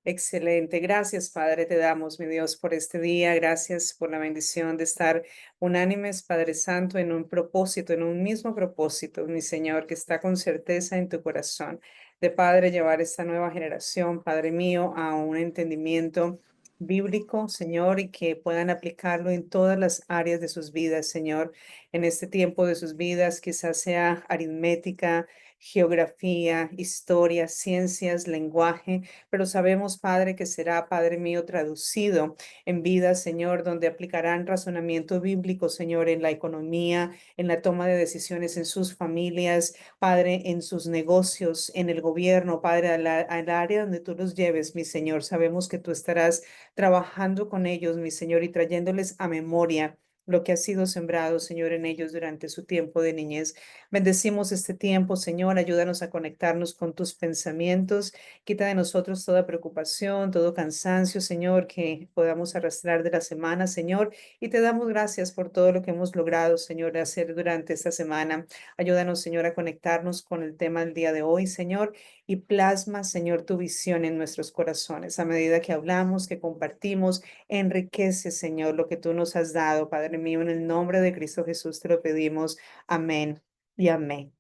Excelente. Gracias, Padre, te damos, mi Dios, por este día. Gracias por la bendición de estar unánimes, Padre Santo, en un propósito, en un mismo propósito, mi Señor, que está con certeza en tu corazón. De Padre, llevar esta nueva generación, Padre mío, a un entendimiento bíblico, Señor, y que puedan aplicarlo en todas las áreas de sus vidas, Señor. En este tiempo de sus vidas, quizás sea aritmética, geografía, historia, ciencias, lenguaje, pero sabemos, Padre, que será, Padre mío, traducido en vida, Señor, donde aplicarán razonamiento bíblico, Señor, en la economía, en la toma de decisiones en sus familias, Padre, en sus negocios, en el gobierno, Padre, al área donde tú los lleves, mi Señor. Sabemos que tú estarás trabajando con ellos, mi Señor, y trayéndoles a memoria lo que ha sido sembrado, Señor, en ellos durante su tiempo de niñez. Bendecimos este tiempo, Señor. Ayúdanos a conectarnos con tus pensamientos. Quita de nosotros toda preocupación, todo cansancio, Señor, que podamos arrastrar de la semana, Señor. Y te damos gracias por todo lo que hemos logrado, Señor, hacer durante esta semana. Ayúdanos, Señor, a conectarnos con el tema del día de hoy, Señor, y plasma, Señor, tu visión en nuestros corazones. A medida que hablamos, que compartimos, enriquece, Señor, lo que tú nos has dado, Padre mío, en el nombre de Cristo Jesús te lo pedimos. Amén y amén.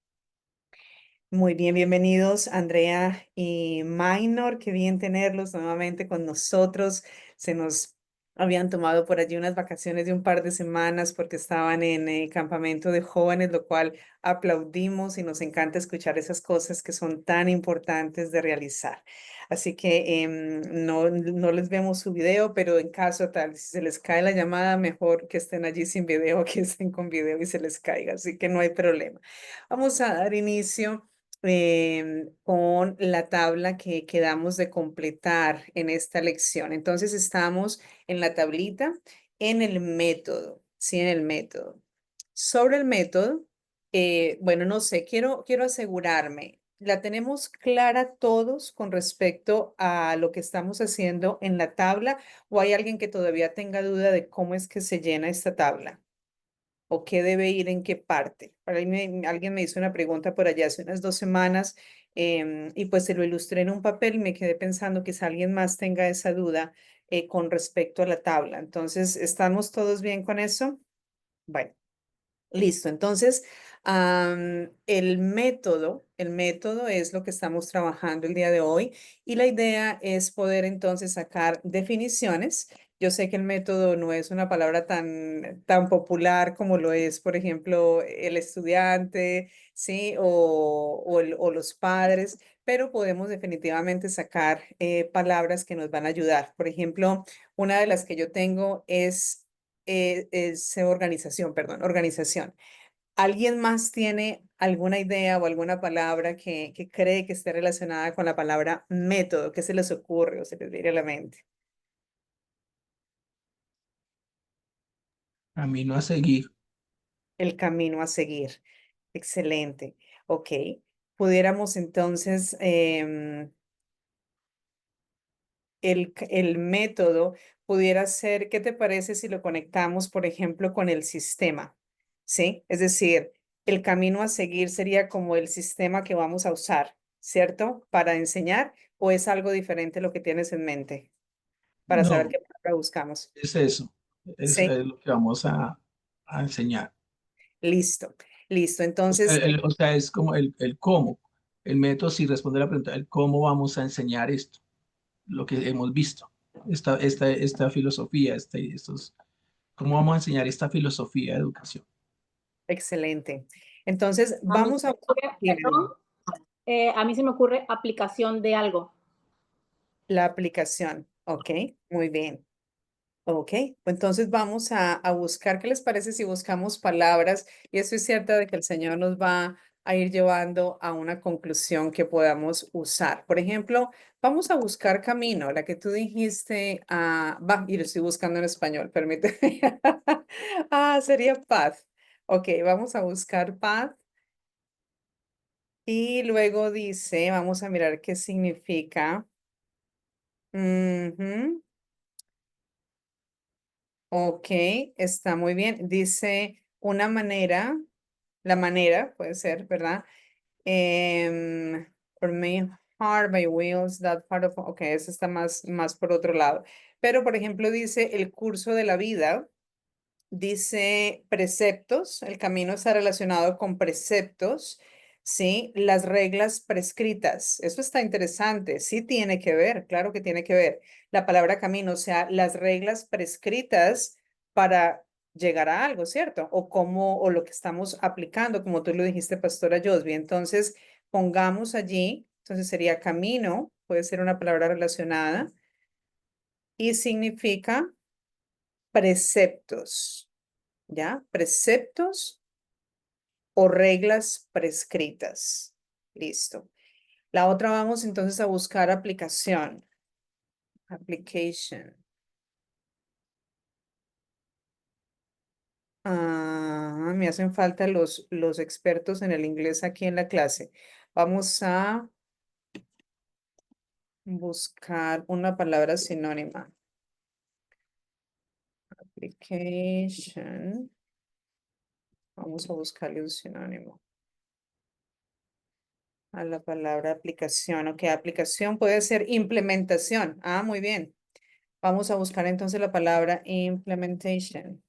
Muy bien, bienvenidos Andrea y Maynor, qué bien tenerlos nuevamente con nosotros. Se nos habían tomado por allí unas vacaciones de un par de semanas porque estaban en campamento de jóvenes, lo cual aplaudimos y nos encanta escuchar esas cosas que son tan importantes de realizar. Así que no les vemos su video, pero en caso tal, si se les cae la llamada, mejor que estén allí sin video, que estén con video y se les caiga, así que no hay problema. Vamos a dar inicio con la tabla que quedamos de completar en esta lección. Entonces estamos en la tablita, en el método, ¿sí? En el método. Sobre el método, bueno, no sé, quiero asegurarme, ¿la tenemos clara todos con respecto a lo que estamos haciendo en la tabla o hay alguien que todavía tenga duda de cómo es que se llena esta tabla? ¿O qué debe ir en qué parte? Alguien me hizo una pregunta por allá hace unas 2 semanas y pues se lo ilustré en un papel y me quedé pensando que si alguien más tenga esa duda con respecto a la tabla. Entonces, ¿estamos todos bien con eso? Bueno, listo. Entonces, el método es lo que estamos trabajando el día de hoy y la idea es poder entonces sacar definiciones. Yo sé que el método no es una palabra tan popular como lo es, por ejemplo, el estudiante, ¿sí? O los padres, pero podemos definitivamente sacar palabras que nos van a ayudar. Por ejemplo, una de las que yo tengo es organización, perdón, organización. ¿Alguien más tiene alguna idea o alguna palabra que cree que esté relacionada con la palabra método? ¿Qué se les ocurre o se les viene a la mente? Camino a seguir. El camino a seguir. Excelente. Ok. Pudiéramos entonces, el método pudiera ser, ¿qué te parece si lo conectamos, por ejemplo, con el sistema? ¿Sí? Es decir, el camino a seguir sería como el sistema que vamos a usar, ¿cierto? Para enseñar, ¿o es algo diferente lo que tienes en mente para saber No, qué palabra buscamos? es eso. Eso Sí, es lo que vamos a enseñar. listo, listo. O sea, Entonces, es como el cómo. El método sí responde a la pregunta, el cómo vamos a enseñar esto, lo que hemos visto, esta filosofía, cómo vamos a enseñar esta filosofía de educación. excelente. Entonces, A mí vamos se a... me ocurre, Dime, perdón, dime. a mí se me ocurre aplicación de algo. La aplicación. Ok, muy bien. Ok, entonces vamos a buscar, ¿qué les parece si buscamos palabras? Y estoy cierta de que el Señor nos va a ir llevando a una conclusión que podamos usar. Por ejemplo, vamos a buscar camino, la que tú dijiste, y lo estoy buscando en español, permíteme. Sería path. Ok, vamos a buscar path y luego dice, vamos a mirar qué significa. Ujú. Ok, está muy bien. Dice una manera, la manera puede ser, ¿verdad? Por medio. part by wheels, that part of, ok, eso está más por otro lado. Pero, por ejemplo, dice el curso de la vida, dice preceptos, el camino está relacionado con preceptos, ¿sí? Las reglas prescritas, eso está interesante, sí tiene que ver, claro que tiene que ver. La palabra camino, o sea, las reglas prescritas para llegar a algo, ¿cierto? O cómo, o lo que estamos aplicando, como tú lo dijiste, Pastora Josby. Entonces, pongamos allí, entonces sería camino, puede ser una palabra relacionada, y significa preceptos. ¿Ya? Preceptos o reglas prescritas. Listo. La otra vamos entonces a buscar aplicación. Application. Me hacen falta los expertos en el inglés aquí en la clase. Vamos a buscar una palabra sinónima. Application. Vamos a buscarle un sinónimo a la palabra aplicación. Ok, aplicación puede ser implementación. Muy bien. Vamos a buscar entonces la palabra implementation.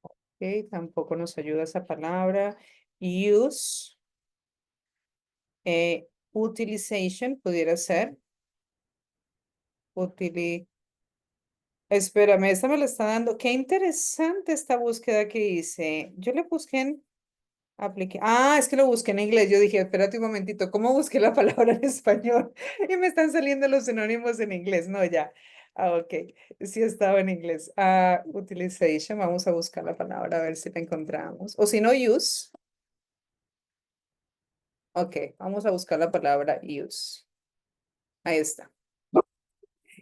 Ok, tampoco nos ayuda esa palabra. Use. Utilization pudiera ser. Espérame, esta me la está dando. Qué interesante esta búsqueda que hice. Yo le busqué en es que lo busqué en inglés. Yo dije, espérate un momentito, ¿cómo busqué la palabra en español? Y me están saliendo los sinónimos en inglés. No, ya. Ok. Sí estaba en inglés. Utilization. Vamos a buscar la palabra a ver si la encontramos. O si no, use. Ok, vamos a buscar la palabra use. Ahí está.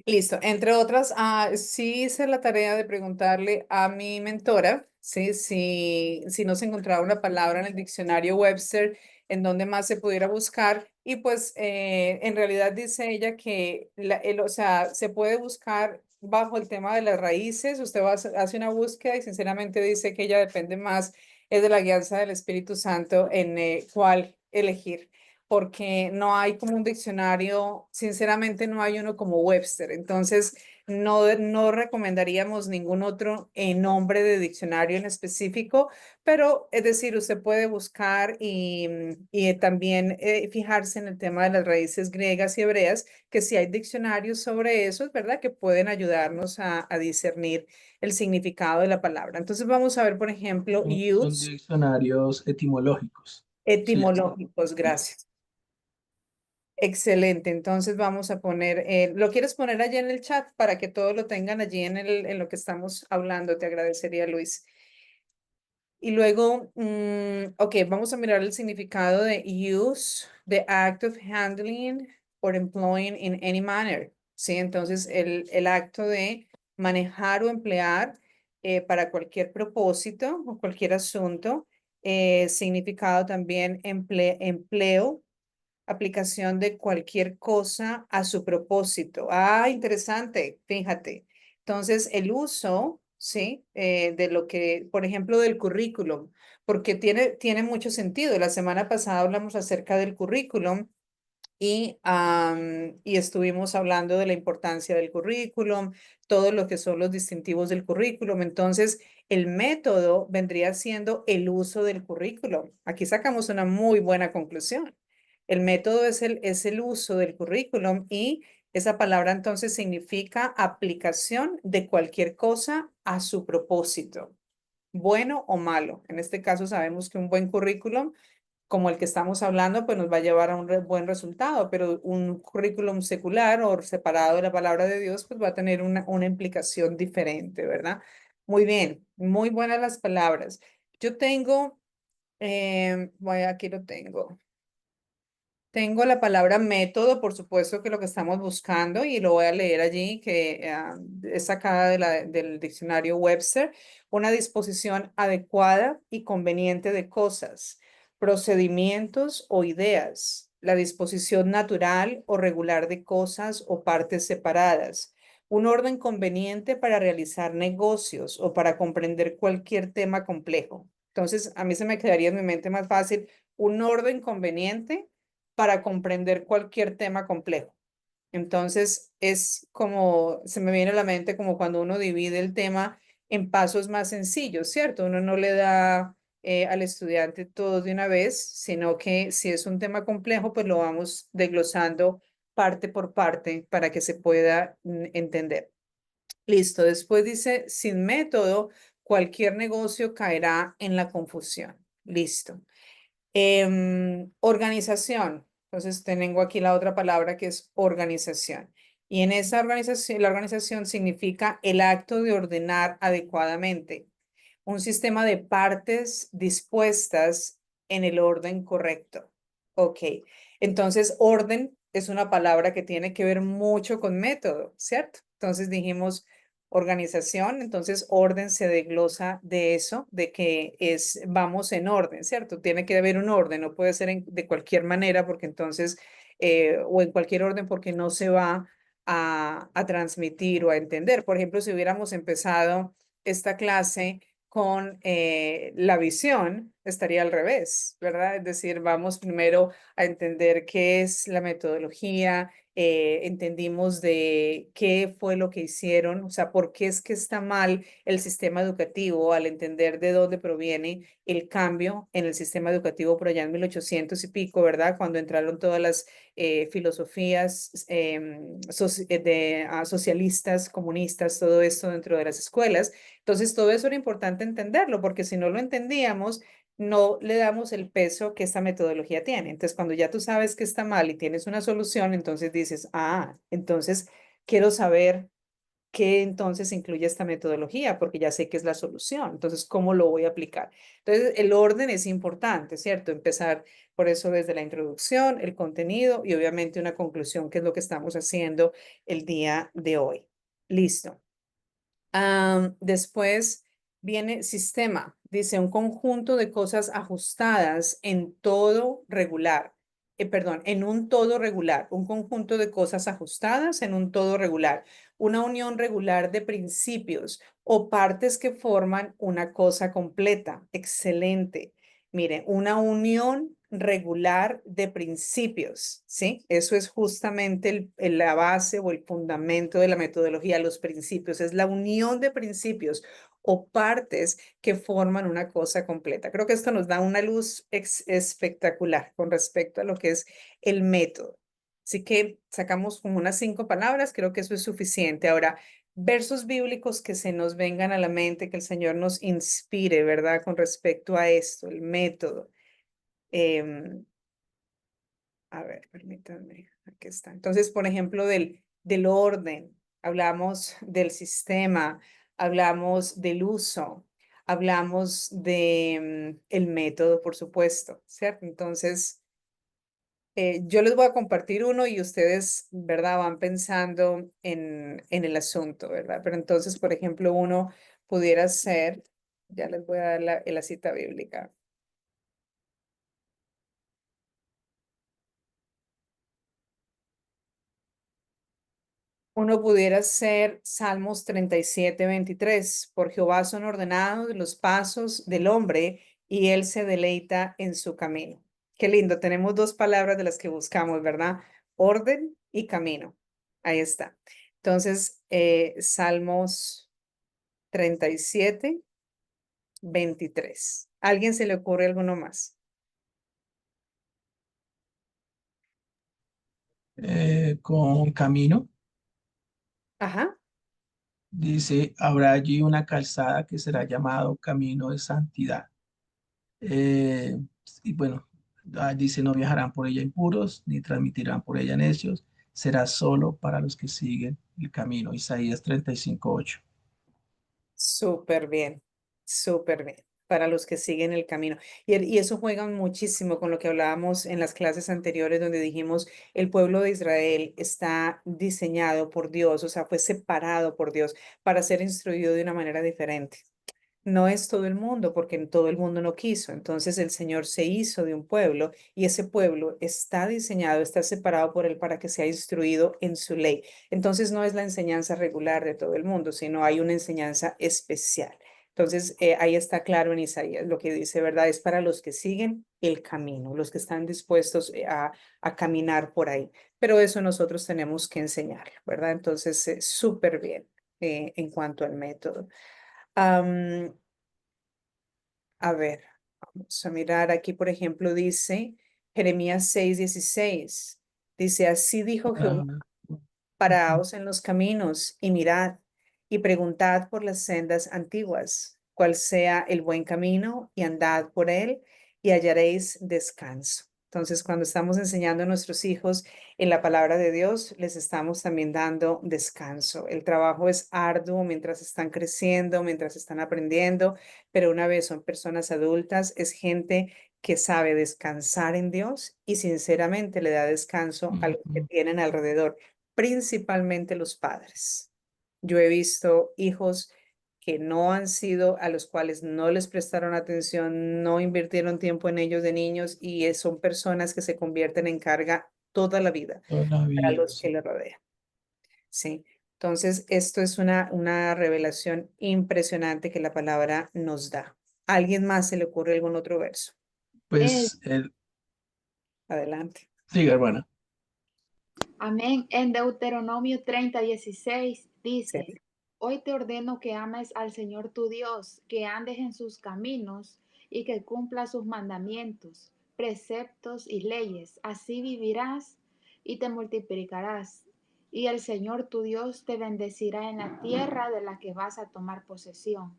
Listo. Entre otras, sí hice la tarea de preguntarle a mi mentora, ¿sí? Si no se encontraba una palabra en el diccionario Webster en donde más se pudiera buscar. Y pues en realidad dice ella que o sea, se puede buscar bajo el tema de las raíces. Usted hace una búsqueda y sinceramente dice que ella depende más es de la guianza del Espíritu Santo en cuál elegir porque no hay como un diccionario, sinceramente no hay uno como Webster, entonces no recomendaríamos ningún otro nombre de diccionario en específico, pero es decir, usted puede buscar y también fijarse en el tema de las raíces griegas y hebreas, que si hay diccionarios sobre eso, es verdad que pueden ayudarnos a discernir el significado de la palabra. Entonces vamos a ver, por ejemplo, Son use, diccionarios etimológicos. Se llaman. etimológicos, gracias. Excelente, entonces vamos a poner, ¿lo quieres poner allí en el chat para que todos lo tengan allí en lo que estamos hablando? Te agradecería, Luis. Y luego, ok, vamos a mirar el significado de use, the act of handling or employing in any manner. Sí, entonces el acto de manejar o emplear para cualquier propósito o cualquier asunto. Significado también empleo aplicación de cualquier cosa a su propósito. Interesante, fíjate. Entonces, el uso, ¿sí? De lo que, por ejemplo, del currículum, porque tiene mucho sentido. La semana pasada hablamos acerca del currículum y estuvimos hablando de la importancia del currículum, todo lo que son los distintivos del currículum. Entonces, el método vendría siendo el uso del currículum. Aquí sacamos una muy buena conclusión. El método es el uso del currículum y esa palabra entonces significa aplicación de cualquier cosa a su propósito, bueno o malo. En este caso sabemos que un buen currículum como el que estamos hablando, pues nos va a llevar a un buen resultado, pero un currículum secular o separado de la palabra de Dios, pues va a tener una implicación diferente, ¿verdad? Muy bien, muy buenas las palabras. Yo tengo, aquí lo tengo. Tengo la palabra método, por supuesto que lo que estamos buscando y lo voy a leer allí, que es sacada del diccionario Webster, una disposición adecuada y conveniente de cosas, procedimientos o ideas, la disposición natural o regular de cosas o partes separadas, un orden conveniente para realizar negocios o para comprender cualquier tema complejo. Entonces, a mí se me quedaría en mi mente más fácil un orden conveniente para comprender cualquier tema complejo. Entonces, es como, se me viene a la mente como cuando uno divide el tema en pasos más sencillos, ¿cierto? Uno no le da al estudiante todo de una vez, sino que si es un tema complejo, pues lo vamos desglosando parte por parte para que se pueda entender. Listo, después dice, sin método, cualquier negocio caerá en la confusión. Listo. Organización. Entonces tengo aquí la otra palabra que es organización. Y en esa organización, la organización significa el acto de ordenar adecuadamente un sistema de partes dispuestas en el orden correcto. Ok, entonces orden es una palabra que tiene que ver mucho con método, ¿cierto? Entonces dijimos organización, entonces orden se desglosa de eso, de que es vamos en orden, ¿cierto? Tiene que haber un orden, no puede ser de cualquier manera porque entonces, o en cualquier orden porque no se va a transmitir o a entender. Por ejemplo, si hubiéramos empezado esta clase con la visión, estaría al revés, ¿verdad? Es decir, vamos primero a entender qué es la metodología, entendimos de qué fue lo que hicieron, o sea, por qué es que está mal el sistema educativo al entender de dónde proviene el cambio en el sistema educativo por allá en 1800 y pico, ¿verdad? Cuando entraron todas las filosofías socialistas, comunistas, todo esto dentro de las escuelas. Entonces, todo eso era importante entenderlo, porque si no lo entendíamos, no le damos el peso que esta metodología tiene. Entonces, cuando ya tú sabes que está mal y tienes una solución, entonces dices, entonces quiero saber qué entonces incluye esta metodología, porque ya sé que es la solución. Entonces, ¿cómo lo voy a aplicar? Entonces, el orden es importante, ¿cierto? Empezar por eso desde la introducción, el contenido y obviamente una conclusión, que es lo que estamos haciendo el día de hoy. Listo. Después viene sistema, dice un conjunto de cosas ajustadas en todo regular. Perdón, en un todo regular, un conjunto de cosas ajustadas en un todo regular, una unión regular de principios o partes que forman una cosa completa. Excelente. Mire, una unión regular de principios, ¿sí? Eso es justamente la base o el fundamento de la metodología, los principios, es la unión de principios o partes que forman una cosa completa. Creo que esto nos da una luz espectacular con respecto a lo que es el método. Así que sacamos como unas 5 palabras, creo que eso es suficiente. Ahora, versos bíblicos que se nos vengan a la mente, que el Señor nos inspire, ¿verdad? Con respecto a esto, el método. A ver, permítanme, aquí está. Entonces, por ejemplo, del orden, hablamos del sistema, hablamos del uso, hablamos de el método, por supuesto, ¿cierto? Entonces, yo les voy a compartir uno y ustedes, ¿verdad? Van pensando en el asunto, ¿verdad? Pero entonces, por ejemplo, uno pudiera ser, ya les voy a dar la cita bíblica. Uno pudiera ser Salmos 37:23. Por Jehová son ordenados los pasos del hombre y él se deleita en su camino. Qué lindo, tenemos 2 palabras de las que buscamos, ¿verdad? Orden y camino. Ahí está. Entonces, Salmos 37:23. ¿Alguien se le ocurre alguno más? Con camino, Ajá. dice, habrá allí una calzada que será llamado camino de santidad. Eh, y bueno, dice, no viajarán por ella impuros, ni transmitirán por ella necios, será solo para los que siguen el camino. Isaías 35:8. Súper bien, súper bien, para los que siguen el camino. Y eso juega muchísimo con lo que hablábamos en las clases anteriores, donde dijimos, el pueblo de Israel está diseñado por Dios, o sea, fue separado por Dios para ser instruido de una manera diferente. no es todo el mundo, porque todo el mundo no quiso. Entonces el Señor se hizo de un pueblo y ese pueblo está diseñado, está separado por Él para que sea instruido en su ley. Entonces no es la enseñanza regular de todo el mundo, sino hay una enseñanza especial. Entonces ahí está claro en Isaías lo que dice, ¿verdad? Es para los que siguen el camino, los que están dispuestos a caminar por ahí. Pero eso nosotros tenemos que enseñar, ¿verdad? Entonces, súper bien en cuanto al método. Am, a ver, vamos a mirar aquí, por ejemplo, dice Jeremías 6:16. Dice, así dijo Jehová, Ah, ujú. paraos en los caminos y mirad y preguntad por las sendas antiguas, cuál sea el buen camino y andad por él y hallaréis descanso. Entonces, cuando estamos enseñando a nuestros hijos en la palabra de Dios, les estamos también dando descanso. El trabajo es arduo mientras están creciendo, mientras están aprendiendo, pero una vez son personas adultas, es gente que sabe descansar en Dios y sinceramente le da descanso a los que Ujú. tienen alrededor, principalmente los padres. Yo he visto hijos que no han sido, a los cuales no les prestaron atención, no invirtieron tiempo en ellos de niños y son personas que se convierten en carga toda la vida Toda la para vida, los que sí. le rodean. Sí. Entonces, esto es una revelación impresionante que la palabra nos da. ¿A alguien más se le ocurre algún otro verso? Pues, Adelante. siga, hermana. Amén. En Deuteronomio 30:16 dice, Sí. hoy te ordeno que ames al Señor tu Dios, que andes en sus caminos y que cumplas sus mandamientos, preceptos y leyes. Así vivirás y te multiplicarás. Y el Señor tu Dios te bendecirá en la tierra de la que vas a tomar posesión.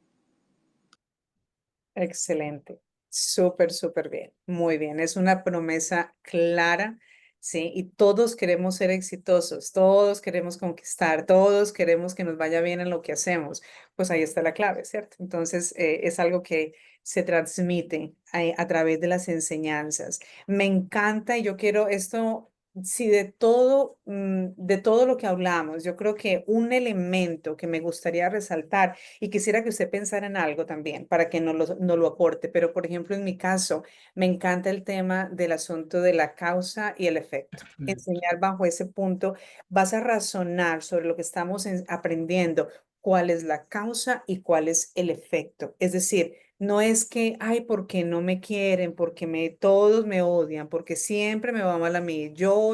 Excelente. Súper, súper bien. Muy bien. Es una promesa clara, ¿sí? Y todos queremos ser exitosos, todos queremos conquistar, todos queremos que nos vaya bien en lo que hacemos. Pues ahí está la clave, ¿cierto? Entonces, es algo que se transmite a través de las enseñanzas. Me encanta y yo quiero esto. Sí, de todo lo que hablamos, yo creo que un elemento que me gustaría resaltar y quisiera que usted pensara en algo también para que no lo aporte, pero por ejemplo, en mi caso, me encanta el tema del asunto de la causa y el efecto. Perfecto. Enseñar bajo ese punto, vas a razonar sobre lo que estamos aprendiendo, cuál es la causa y cuál es el efecto. Es decir, no es que, ay, porque no me quieren, porque todos me odian, porque siempre me va mal a mí, yo,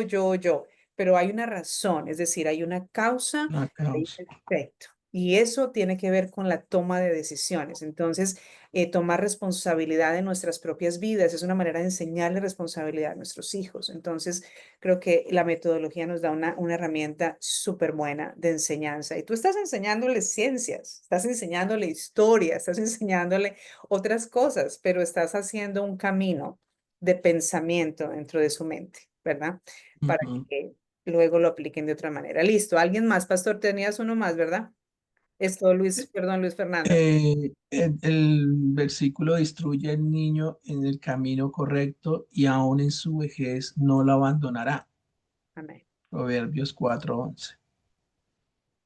pero hay una razón, es decir, hay una causa, La hay causa. un efecto. Y eso tiene que ver con la toma de decisiones. Entonces, tomar responsabilidad de nuestras propias vidas es una manera de enseñarle responsabilidad a nuestros hijos. Entonces, creo que la metodología nos da una herramienta súper buena de enseñanza. Y tú estás enseñándole ciencias, estás enseñándole historia, estás enseñándole otras cosas, pero estás haciendo un camino de pensamiento dentro de su mente, ¿verdad? Para Ujú. que luego lo apliquen de otra manera. Listo. ¿Alguien más, pastor? Tenías uno más, ¿verdad? Esto, Luis, perdón, Luis Fernando. El versículo instruye al niño en el camino correcto y aún en su vejez no lo abandonará. Amén. Proverbios 4:11.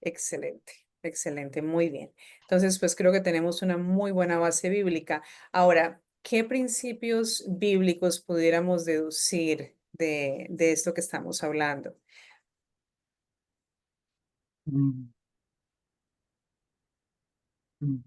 Excelente, excelente, muy bien. Entonces, pues creo que tenemos una muy buena base bíblica. Ahora, ¿qué principios bíblicos pudiéramos deducir de esto que estamos hablando? Mm, mm.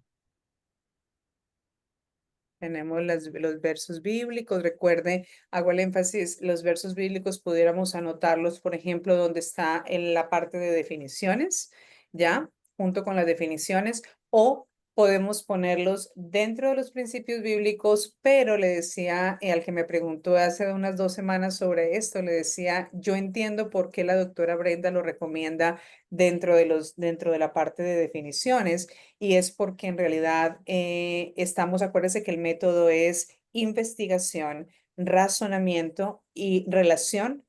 Tenemos los versos bíblicos. Recuerde, hago el énfasis, los versos bíblicos pudiéramos anotarlos, por ejemplo, donde está en la parte de definiciones, ¿ya? Junto con las definiciones, o podemos ponerlos dentro de los principios bíblicos, pero le decía al que me preguntó hace unas 2 semanas sobre esto, le decía, yo entiendo por qué la doctora Brenda lo recomienda dentro de la parte de definiciones y es porque en realidad acuérdense que el método es investigación, razonamiento y relación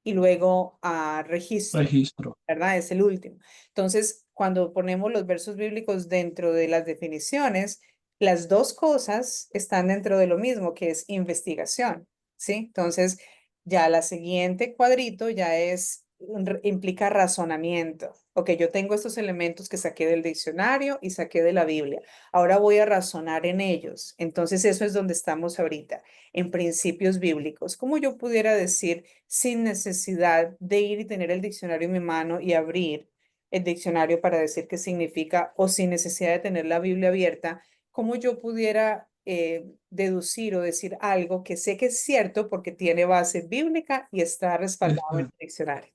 y luego registro, Registro. ¿verdad? Es el último. Entonces, cuando ponemos los versos bíblicos dentro de las definiciones, las dos cosas están dentro de lo mismo, que es investigación, ¿sí? Entonces, ya la siguiente cuadrito ya es implica razonamiento. Ok, yo tengo estos elementos que saqué del diccionario y saqué de la Biblia. Ahora voy a razonar en ellos. Entonces, eso es donde estamos ahorita, en principios bíblicos. Como yo pudiera decir, sin necesidad de ir y tener el diccionario en mi mano y abrir el diccionario para decir qué significa, o sin necesidad de tener la Biblia abierta, cómo yo pudiera deducir o decir algo que sé que es cierto porque tiene base bíblica y está respaldado en el Está, diccionario.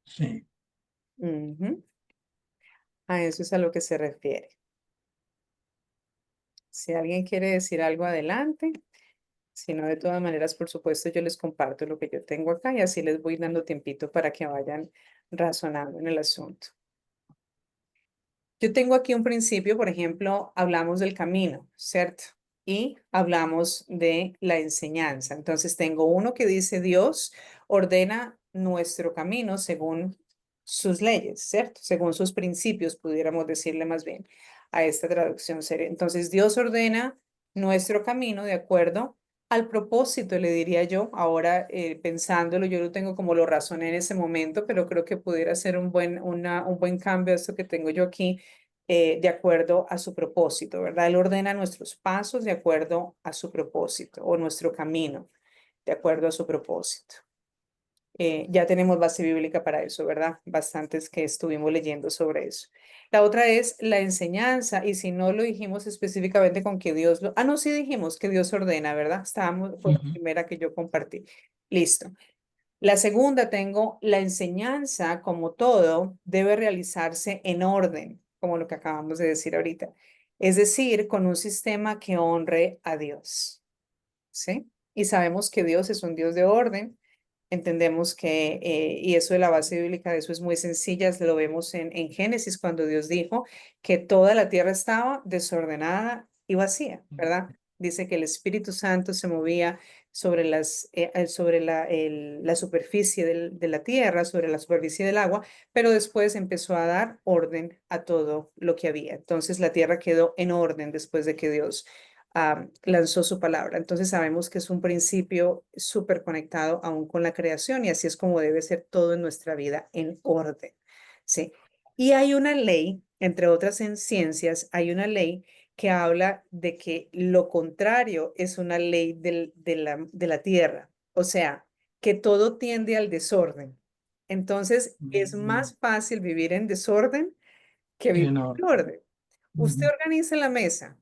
sí. Ujú. A eso es a lo que se refiere. Si alguien quiere decir algo, adelante. Si no, de todas maneras, por supuesto, yo les comparto lo que yo tengo acá y así les voy dando tiempito para que vayan razonando en el asunto. Yo tengo aquí un principio, por ejemplo, hablamos del camino, ¿cierto? Y hablamos de la enseñanza. Entonces tengo uno que dice Dios ordena nuestro camino según sus leyes, ¿cierto? Según sus principios, pudiéramos decirle más bien a esta traducción seria. Entonces Dios ordena nuestro camino de acuerdo al propósito, le diría yo. Ahora pensándolo, yo lo tengo como lo razoné en ese momento, pero creo que pudiera ser un buen cambio a esto que tengo yo aquí de acuerdo a su propósito, ¿verdad? Él ordena nuestros pasos de acuerdo a su propósito o nuestro camino de acuerdo a su propósito. Ya tenemos base bíblica para eso, ¿verdad? Bastantes que estuvimos leyendo sobre eso. La otra es la enseñanza, y si no lo dijimos específicamente con que Dios lo... Ah, no, sí dijimos que Dios ordena, ¿verdad? Fue la Ujú. primera que yo compartí. Listo. La segunda tengo, la enseñanza, como todo, debe realizarse en orden, como lo que acabamos de decir ahorita. Es decir, con un sistema que honre a Dios, ¿sí? Y sabemos que Dios es un Dios de orden. Entendemos que, y eso de la base bíblica de eso es muy sencilla, lo vemos en Génesis cuando Dios dijo que toda la tierra estaba desordenada y vacía, ¿verdad? Dice que el Espíritu Santo se movía sobre sobre la superficie de la tierra, sobre la superficie del agua, pero después empezó a dar orden a todo lo que había. Entonces la tierra quedó en orden después de que Dios lanzó su palabra. Entonces sabemos que es un principio súper conectado aún con la creación y así es como debe ser todo en nuestra vida, en orden. ¿Sí? Y hay una ley, entre otras en ciencias, hay una ley que habla de que lo contrario es una ley de la tierra, o sea, que todo tiende al desorden. Entonces, es Mm, más fácil vivir en desorden que vivir en en orden. orden. Usted Ujú. organiza la mesa,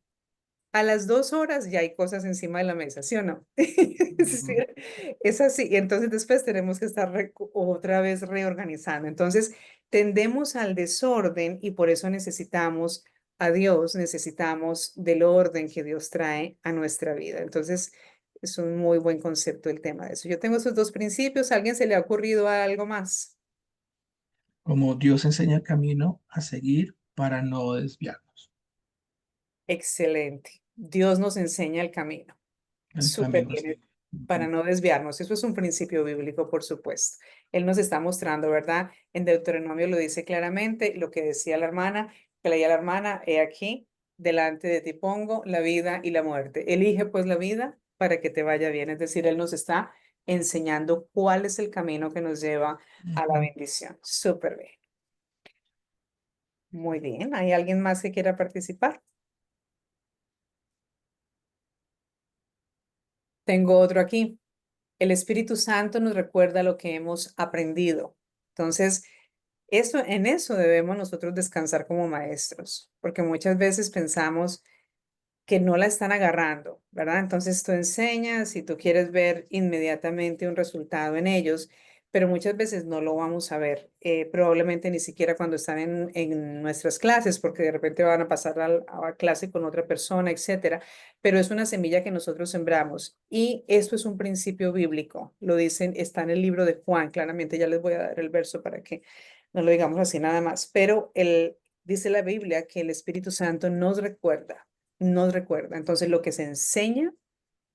a las 2 horas ya hay cosas encima de la mesa, ¿sí o no? Es Ujú. decir, es así. Y entonces después tenemos que estar otra vez reorganizando. Entonces tendemos al desorden y por eso necesitamos a Dios, necesitamos del orden que Dios trae a nuestra vida. Entonces es un muy buen concepto el tema de eso. Yo tengo esos dos principios. ¿A alguien se le ha ocurrido algo más? Como Dios enseña el camino a seguir para no desviarnos. Excelente. Dios nos enseña el camino. El Súper camino a bien, seguir. para Ujú. no desviarnos. Eso es un principio bíblico, por supuesto. Él nos está mostrando, ¿verdad? En Deuteronomio lo dice claramente, lo que decía la hermana, que leía la hermana, he aquí, delante de ti pongo la vida y la muerte. Elige pues la vida para que te vaya bien. Es decir, Él nos está enseñando cuál es el camino que nos lleva a la Ujú. bendición. Súper bien. Muy bien. ¿Hay alguien más que quiera participar? Tengo otro aquí. El Espíritu Santo nos recuerda lo que hemos aprendido. Entonces, en eso debemos nosotros descansar como maestros, porque muchas veces pensamos que no la están agarrando, ¿verdad? Entonces tú enseñas y tú quieres ver inmediatamente un resultado en ellos, pero muchas veces no lo vamos a ver, probablemente ni siquiera cuando están en nuestras clases, porque de repente van a pasar a clase con otra persona, etcétera, pero es una semilla que nosotros sembramos y esto es un principio bíblico, lo dicen, está en el libro de Juan, claramente ya les voy a dar el verso para que no lo digamos así nada más, pero dice la Biblia que el Espíritu Santo nos recuerda. Entonces, lo que se enseña,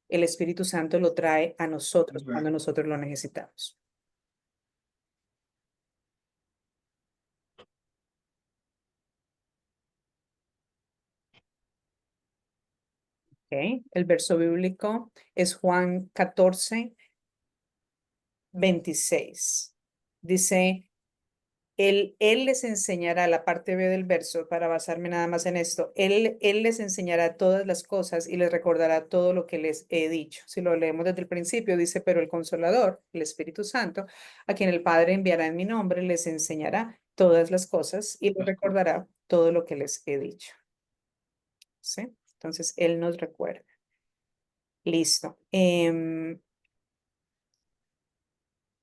el Espíritu Santo lo trae a nosotros Bueno, cuando nosotros lo necesitamos. ¿Ok? El verso bíblico es Juan 14, 26. Dice, él les enseñará, la parte B del verso, para basarme nada más en esto, él les enseñará todas las cosas y les recordará todo lo que les he dicho. Si lo leemos desde el principio, dice, pero el Consolador, el Espíritu Santo, a quien el Padre enviará en mi nombre, les enseñará todas las cosas y les recordará todo lo que les he dicho. ¿Sí? Entonces, Él nos recuerda. Listo.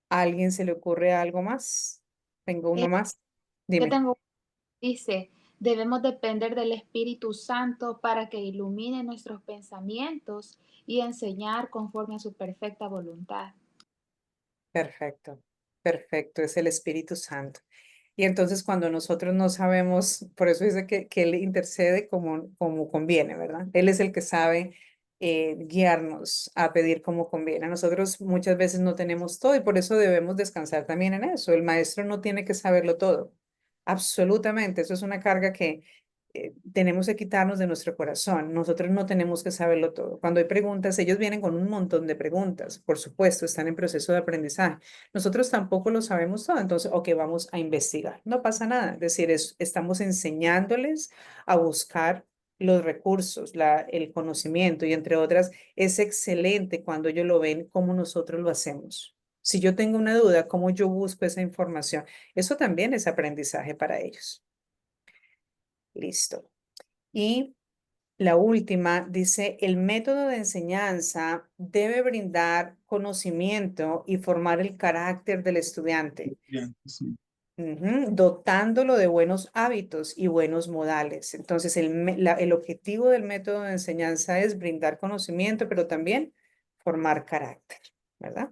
¿A alguien se le ocurre algo más? Tengo uno más. Yo Dime. tengo, dice, debemos depender del Espíritu Santo para que ilumine nuestros pensamientos y enseñar conforme a su perfecta voluntad. Perfecto, perfecto, es el Espíritu Santo. Y entonces cuando nosotros no sabemos, por eso dice que Él intercede como conviene, ¿verdad? Él es el que sabe guiarnos a pedir como conviene. Nosotros muchas veces no tenemos todo y por eso debemos descansar también en eso. El maestro no tiene que saberlo todo. Absolutamente, eso es una carga que tenemos que quitarnos de nuestro corazón. Nosotros no tenemos que saberlo todo. Cuando hay preguntas, ellos vienen con un montón de preguntas. Por supuesto, están en proceso de aprendizaje. Nosotros tampoco lo sabemos todo, entonces, ok, vamos a investigar. No pasa nada. Es decir, estamos enseñándoles a buscar los recursos, el conocimiento y entre otras, es excelente cuando ellos lo ven como nosotros lo hacemos. Si yo tengo una duda, ¿cómo yo busco esa información? Eso también es aprendizaje para ellos. Listo. Y la última dice, el método de enseñanza debe brindar conocimiento y formar el carácter del estudiante, Bien, sí. dotándolo de buenos hábitos y buenos modales. Entonces, el objetivo del método de enseñanza es brindar conocimiento, pero también formar carácter, ¿verdad?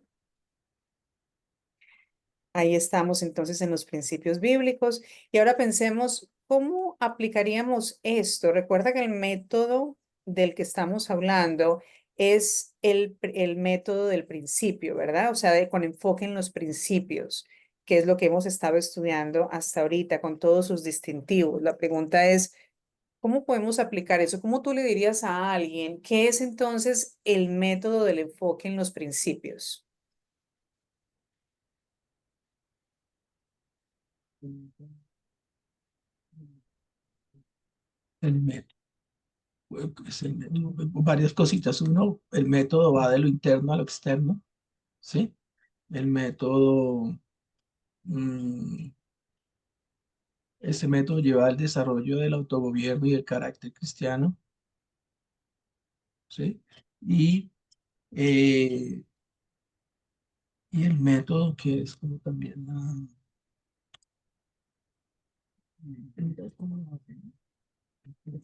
Ahí estamos entonces en los principios bíblicos. Y ahora pensemos, ¿cómo aplicaríamos esto? Recuerda que el método del que estamos hablando es el método del principio, ¿verdad? O sea, con enfoque en los principios, que es lo que hemos estado estudiando hasta ahorita con todos sus distintivos. La pregunta es, ¿cómo podemos aplicar eso? ¿Cómo tú le dirías a alguien qué es entonces el método del enfoque en los principios? El método. Varias cositas. Uno, el método va de lo interno a lo externo, ¿sí? El método, mm, ese método lleva al desarrollo del autogobierno y del carácter cristiano, ¿sí? Y, eh, y el método que es como también es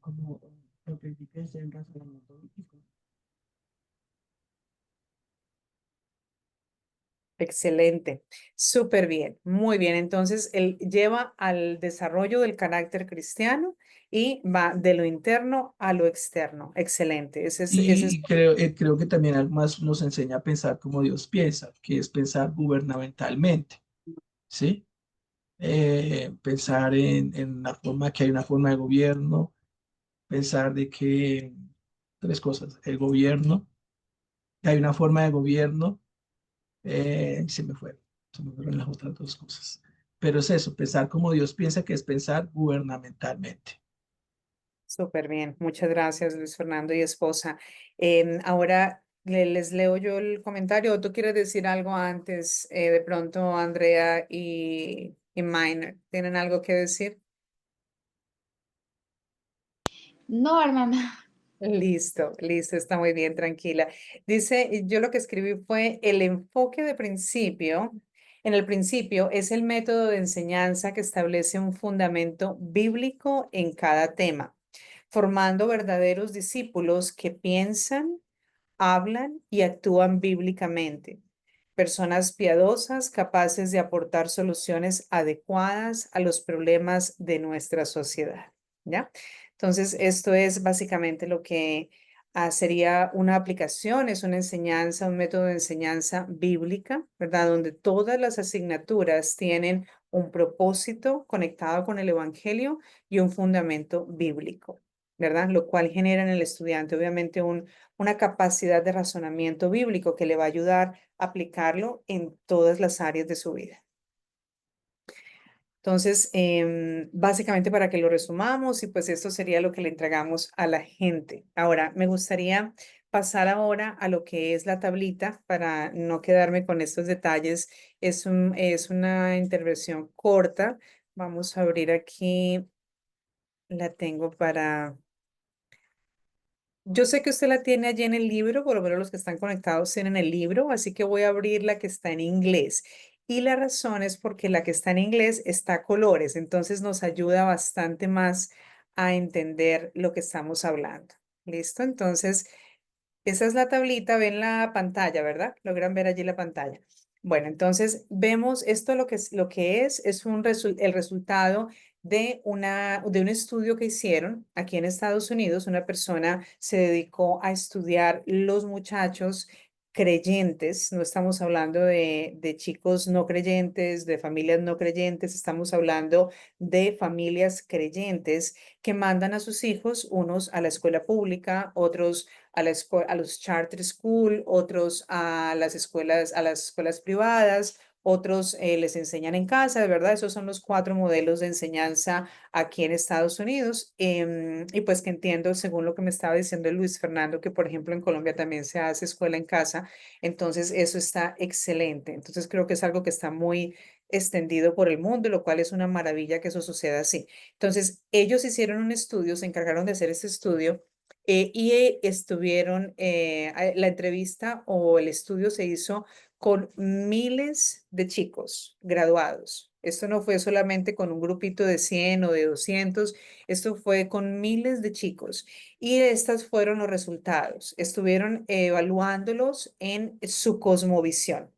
como los principios del razonamiento lógico. Excelente, súper bien, muy bien. Entonces, él lleva al desarrollo del carácter cristiano y va de lo interno a lo externo. Excelente, ese es Y creo que también además nos enseña a pensar como Dios piensa, que es pensar gubernamentalmente, ¿sí? Pensar en una forma, que hay una forma de gobierno, pensar de que, tres cosas, el gobierno, que hay una forma de gobierno, se me fueron las otras dos cosas. Pero es eso, pensar como Dios piensa, que es pensar gubernamentalmente. súper bien. Muchas gracias, Luis Fernando y esposa. Ahora les leo yo el comentario. ¿O tú quieres decir algo antes? De pronto, Andrea y Minor, ¿tienen algo que decir? No, hermana. Listo, listo, está muy bien, tranquila. Dice, yo lo que escribí fue el enfoque de principio. En el principio es el método de enseñanza que establece un fundamento bíblico en cada tema, formando verdaderos discípulos que piensan, hablan y actúan bíblicamente. Personas piadosas capaces de aportar soluciones adecuadas a los problemas de nuestra sociedad. ¿Ya? Entonces, esto es básicamente lo que sería una aplicación, es una enseñanza, un método de enseñanza bíblica, ¿verdad? Donde todas las asignaturas tienen un propósito conectado con el Evangelio y un fundamento bíblico. ¿verdad? Lo cual genera en el estudiante obviamente una capacidad de razonamiento bíblico que le va a ayudar a aplicarlo en todas las áreas de su vida. Entonces, básicamente para que lo resumamos y pues esto sería lo que le entregamos a la gente. Ahora, me gustaría pasar ahora a lo que es la tablita para no quedarme con estos detalles. Es una intervención corta. Vamos a abrir aquí, la tengo para... Yo sé que usted la tiene allí en el libro, por lo menos los que están conectados tienen el libro, así que voy a abrir la que está en inglés. Y la razón es porque la que está en inglés está a colores, entonces nos ayuda bastante más a entender lo que estamos hablando. ¿Listo? Entonces, esa es la tablita, ven la pantalla, ¿verdad? Logran ver allí la pantalla. Bueno, entonces vemos esto es el resultado de un estudio que hicieron aquí en Estados Unidos. Una persona se dedicó a estudiar los muchachos creyentes, no estamos hablando de chicos no creyentes, de familias no creyentes, estamos hablando de familias creyentes que mandan a sus hijos, unos a la escuela pública, otros a los charter school, otros a las escuelas privadas, otros les enseñan en casa, de verdad, esos son los 4 modelos de enseñanza aquí en Estados Unidos. Y pues que entiendo, según lo que me estaba diciendo Luis Fernando, que por ejemplo en Colombia también se hace escuela en casa, entonces eso está excelente. Entonces creo que es algo que está muy extendido por el mundo, lo cual es una maravilla que eso suceda así. Entonces, ellos hicieron un estudio, se encargaron de hacer ese estudio estuvieron, la entrevista o el estudio se hizo con miles de chicos graduados. Esto no fue solamente con un grupito de 100 o de 200, esto fue con miles de chicos. Y estos fueron los resultados. Estuvieron evaluándolos en su cosmovisión.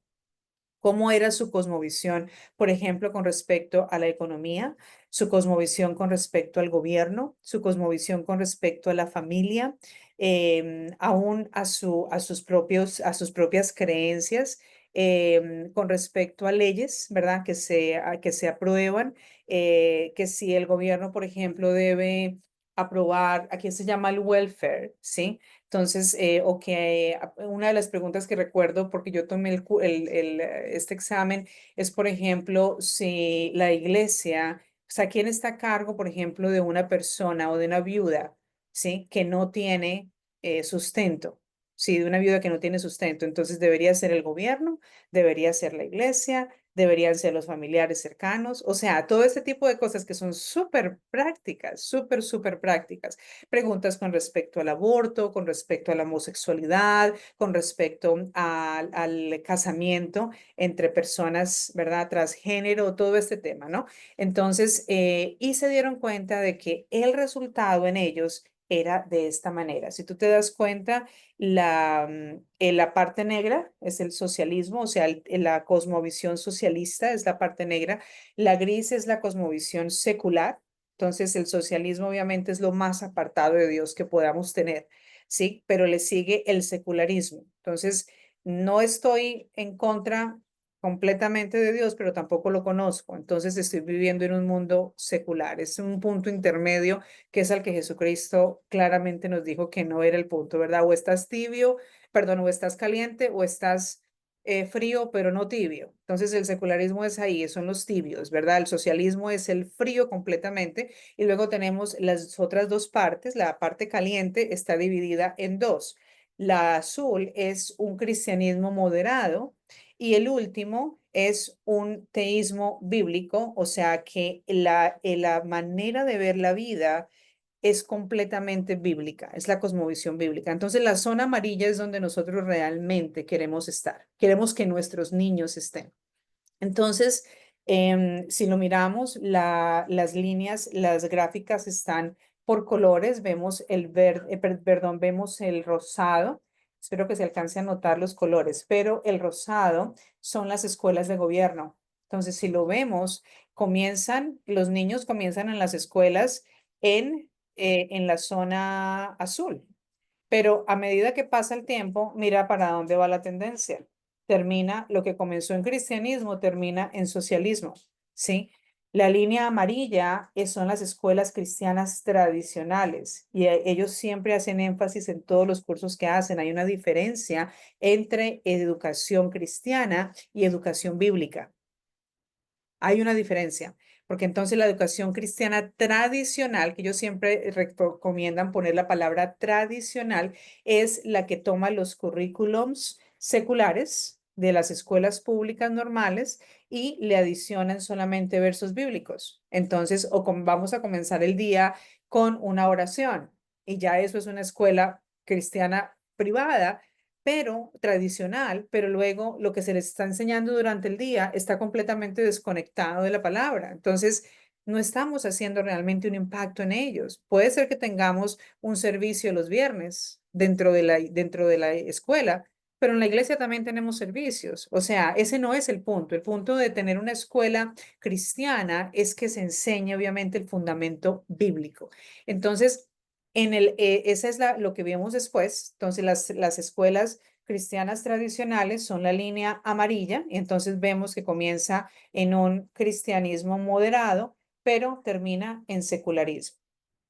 ¿Cómo era su cosmovisión, por ejemplo, con respecto a la economía, su cosmovisión con respecto al gobierno, su cosmovisión con respecto a la familia, aún a sus propias creencias, con respecto a leyes, ¿verdad? Que se aprueban, que si el gobierno, por ejemplo, debe aprobar, aquí se llama el welfare, ¿sí? Entonces, una de las preguntas que recuerdo, porque yo tomé este examen, es, por ejemplo, si la iglesia, o sea, ¿quién está a cargo, por ejemplo, de una persona o de una viuda, ¿sí? Que no tiene sustento, ¿sí? De una viuda que no tiene sustento. Entonces, debería ser el gobierno, debería ser la iglesia, deberían ser los familiares cercanos, o sea, todo este tipo de cosas que son súper prácticas, súper prácticas. Preguntas con respecto al aborto, con respecto a la homosexualidad, con respecto al casamiento entre personas, ¿verdad? Transgénero, todo este tema, ¿no? Entonces, y se dieron cuenta de que el resultado en ellos era de esta manera. Si tú te das cuenta, la parte negra es el socialismo, o sea, la cosmovisión socialista es la parte negra, la gris es la cosmovisión secular. Entonces, el socialismo obviamente es lo más apartado de Dios que podamos tener, ¿sí? Pero le sigue el secularismo. Entonces, no estoy en contra completamente de Dios, pero tampoco lo conozco. Entonces, estoy viviendo en un mundo secular. Es un punto intermedio que es al que Jesucristo claramente nos dijo que no era el punto, ¿verdad? O estás tibio, perdón, o estás caliente o estás frío, pero no tibio. Entonces el secularismo es ahí, son los tibios, ¿verdad? El socialismo es el frío completamente y luego tenemos las otras dos partes. La parte caliente está dividida en dos. La azul es un cristianismo moderado y el último es un teísmo bíblico, o sea que la manera de ver la vida es completamente bíblica, es la cosmovisión bíblica. Entonces, la zona amarilla es donde nosotros realmente queremos estar, queremos que nuestros niños estén. Entonces, si lo miramos, las líneas, las gráficas están por colores, vemos perdón, vemos el rosado. Espero que se alcance a notar los colores, pero el rosado son las escuelas de gobierno. Entonces, si lo vemos, los niños comienzan en las escuelas en la zona azul. Pero a medida que pasa el tiempo, mira para dónde va la tendencia. Termina lo que comenzó en cristianismo, termina en socialismo, ¿sí? La línea amarilla son las escuelas cristianas tradicionales y ellos siempre hacen énfasis en todos los cursos que hacen. Hay una diferencia entre educación cristiana y educación bíblica. Hay una diferencia, porque entonces la educación cristiana tradicional, que ellos siempre recomiendan poner la palabra tradicional, es la que toma los currículums seculares de las escuelas públicas normales y le adicionan solamente versos bíblicos. Entonces, vamos a comenzar el día con una oración y ya eso es una escuela cristiana privada pero tradicional, pero luego lo que se les está enseñando durante el día está completamente desconectado de la palabra. Entonces, no estamos haciendo realmente un impacto en ellos. Puede ser que tengamos un servicio los viernes dentro de la escuela, pero en la iglesia también tenemos servicios. O sea, ese no es el punto. El punto de tener una escuela cristiana es que se enseñe obviamente el fundamento bíblico. Entonces, esa es lo que vemos después. Entonces, las escuelas cristianas tradicionales son la línea amarilla, y entonces vemos que comienza en un cristianismo moderado, pero termina en secularismo,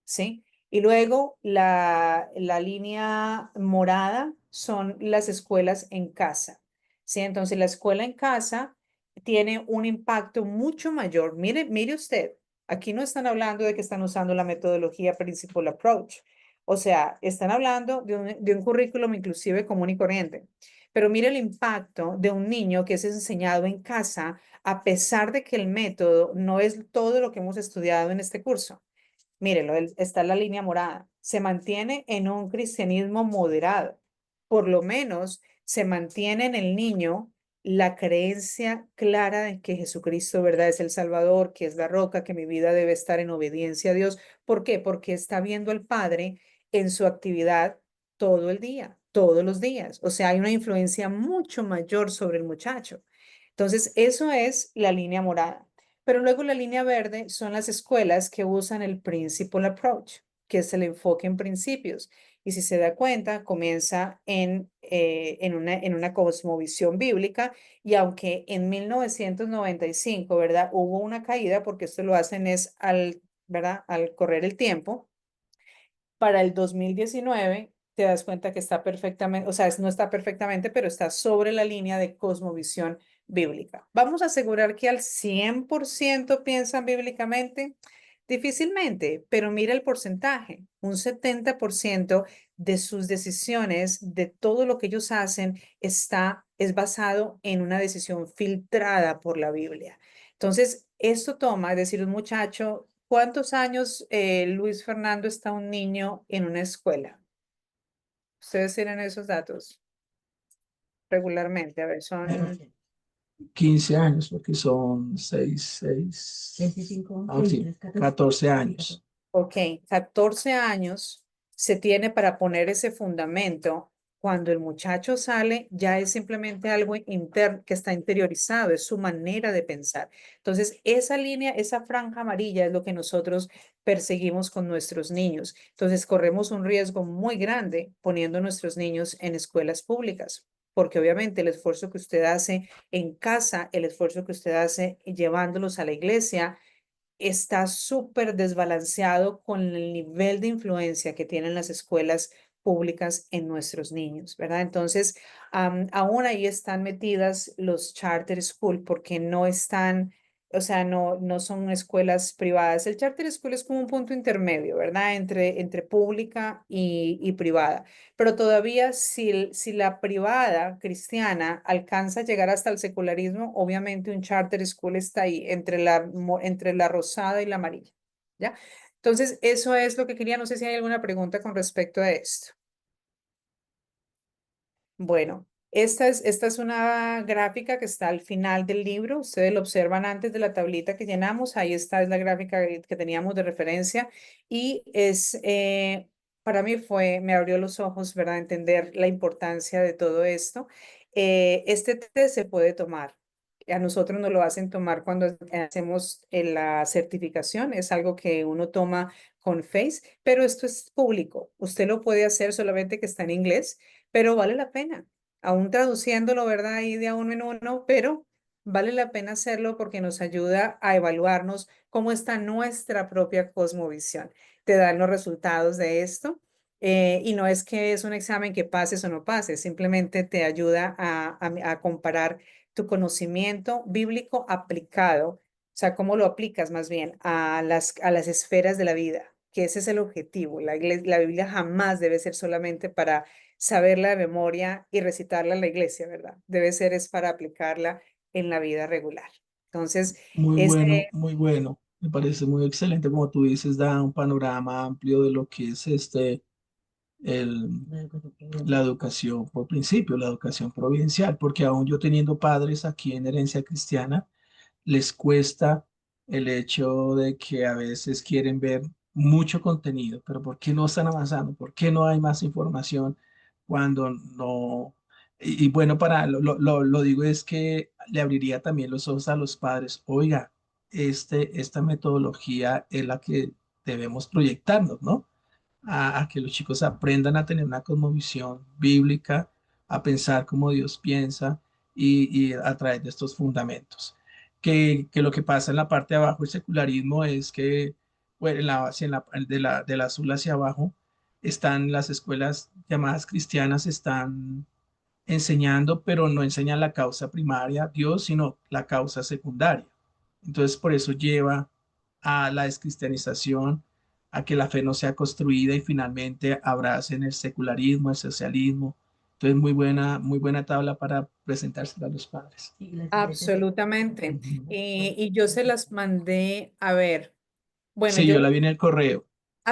¿sí? Y luego la línea morada son las escuelas en casa, ¿sí? Entonces, la escuela en casa tiene un impacto mucho mayor. Mire usted, aquí no están hablando de que están usando la metodología Principal Approach. O sea, están hablando de un currículum inclusive común y corriente. Pero mire el impacto de un niño que es enseñado en casa, a pesar de que el método no es todo lo que hemos estudiado en este curso. Mírelo, está la línea morada. Se mantiene en un cristianismo moderado. Por lo menos se mantiene en el niño la creencia clara de que Jesucristo, ¿verdad?, es el Salvador, que es la roca, que mi vida debe estar en obediencia a Dios. ¿Por qué? Porque está viendo al Padre en su actividad todo el día, todos los días. O sea, hay una influencia mucho mayor sobre el muchacho. Entonces, eso es la línea morada. Pero luego la línea verde son las escuelas que usan el Principal Approach, que es el enfoque en principios. Y si se da cuenta, comienza en una cosmovisión bíblica y aunque en 1995, ¿verdad? Hubo una caída, porque esto lo hacen es ¿verdad? Al correr el tiempo, para el 2019 te das cuenta que está perfectamente, o sea, no está perfectamente, pero está sobre la línea de cosmovisión bíblica. ¿Vamos a asegurar que al 100% piensan bíblicamente? Difícilmente, pero mira el porcentaje. Un 70% de sus decisiones, de todo lo que ellos hacen, es basado en una decisión filtrada por la Biblia. Entonces, esto toma, es decir, un muchacho, ¿cuántos años, Luis Fernando, está un niño en una escuela? Ustedes tienen esos datos regularmente. A ver, son 15 años, porque son 14 años. Ok, 14 años se tiene para poner ese fundamento. Cuando el muchacho sale, ya es simplemente algo interno que está interiorizado, es su manera de pensar. Entonces, esa línea, esa franja amarilla es lo que nosotros perseguimos con nuestros niños. Entonces, corremos un riesgo muy grande poniendo a nuestros niños en escuelas públicas, porque obviamente el esfuerzo que usted hace en casa, el esfuerzo que usted hace llevándolos a la iglesia, está súper desbalanceado con el nivel de influencia que tienen las escuelas públicas en nuestros niños, ¿verdad? Entonces, aún ahí están metidas los charter school porque no están, o sea, no son escuelas privadas. El charter school es como un punto intermedio, ¿verdad? Entre pública y privada. Pero todavía si la privada cristiana alcanza a llegar hasta el secularismo, obviamente un charter school está ahí entre la rosada y la amarilla, ¿ya? Entonces, eso es lo que quería. No sé si hay alguna pregunta con respecto a esto. Bueno, esta es una gráfica que está al final del libro. Ustedes lo observan antes de la tablita que llenamos. Ahí está, es la gráfica que teníamos de referencia. Y para mí me abrió los ojos, ¿verdad? Entender la importancia de todo esto. Este test se puede tomar. A nosotros nos lo hacen tomar cuando hacemos la certificación. Es algo que uno toma con Face, pero esto es público. Usted lo puede hacer, solamente que está en inglés, pero vale la pena, aún traduciéndolo, ¿verdad? Ahí de a uno en uno, pero vale la pena hacerlo porque nos ayuda a evaluarnos cómo está nuestra propia cosmovisión. Te dan los resultados de esto. Y no es que es un examen que pases o no pases, simplemente te ayuda a comparar tu conocimiento bíblico aplicado, o sea, cómo lo aplicas más bien a las esferas de la vida, que ese es el objetivo. La Biblia jamás debe ser solamente para saberla de memoria y recitarla en la iglesia, ¿verdad? Debe ser es para aplicarla en la vida regular. Entonces, Muy ese, bueno, muy bueno. Me parece muy excelente, como tú dices, da un panorama amplio de lo que es el, la educación por principio, la educación providencial, porque aún yo teniendo padres aquí en herencia cristiana, les cuesta el hecho de que a veces quieren ver mucho contenido, pero ¿por qué no están avanzando? ¿Por qué no hay más información cuando no? Y bueno, lo digo es que le abriría también los ojos a los padres. Oiga, esta metodología es la que debemos proyectarnos, ¿no? A que los chicos aprendan a tener una cosmovisión bíblica, a pensar como Dios piensa y a través de estos fundamentos. Que lo que pasa en la parte de abajo, el secularismo, es que bueno, de la azul hacia abajo están las escuelas llamadas cristianas, están enseñando, pero no enseñan la causa primaria, Dios, sino la causa secundaria. Entonces, por eso lleva a la descristianización, a que la fe no sea construida y finalmente abracen el secularismo, el socialismo. Entonces, muy buena tabla para presentársela a los padres. absolutamente. Ujú. Y yo se las mandé a ver. Bueno, Sí, yo yo la vi en el correo.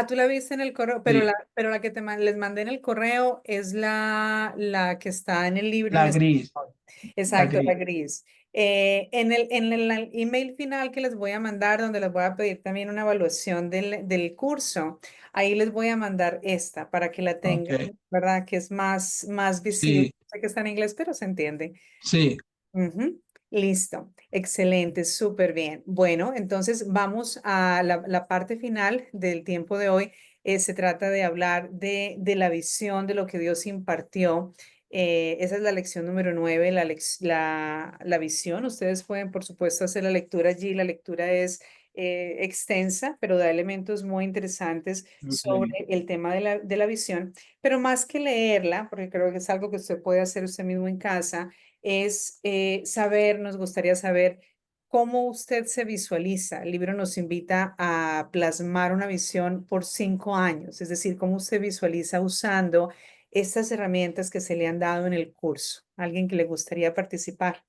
tú la viste en el correo, Sí, pero la que les mandé en el correo es la que está en el libro en la gris, español. la Exacto, la gris. gris. En el email final que les voy a mandar, donde les voy a pedir también una evaluación del curso, ahí les voy a mandar esta para que la Ok, tengan, ¿verdad? Que es más visible. sí, Sé que está en inglés, pero se entiende. sí. Ujú. Listo, excelente, súper bien. Bueno, entonces vamos a la parte final del tiempo de hoy. Se trata de hablar de la visión de lo que Dios impartió. Esa es la lección número 9, la visión. Ustedes pueden, por supuesto, hacer la lectura allí. La lectura es extensa, pero da elementos muy interesantes sobre Ok. el tema de la visión. Pero más que leerla, porque creo que es algo que usted puede hacer usted mismo en casa, es saber, nos gustaría saber cómo usted se visualiza. El libro nos invita a plasmar una visión por 5 años, es decir, cómo usted visualiza usando estas herramientas que se le han dado en el curso. ¿Alguien que le gustaría participar?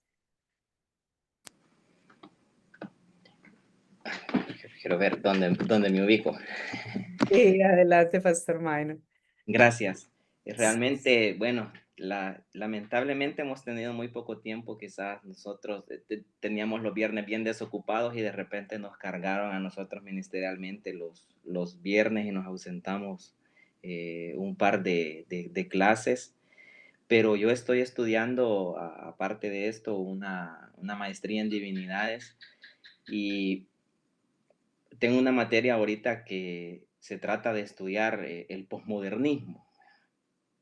Quiero ver dónde me ubico. Sí, adelante, Pastor Maino. Gracias. Realmente, bueno, lamentablemente hemos tenido muy poco tiempo. Quizás nosotros teníamos los viernes bien desocupados y de repente nos cargaron a nosotros ministerialmente los viernes y nos ausentamos un par de clases. Pero yo estoy estudiando, aparte de esto, una maestría en divinidades y tengo una materia ahorita que se trata de estudiar el posmodernismo,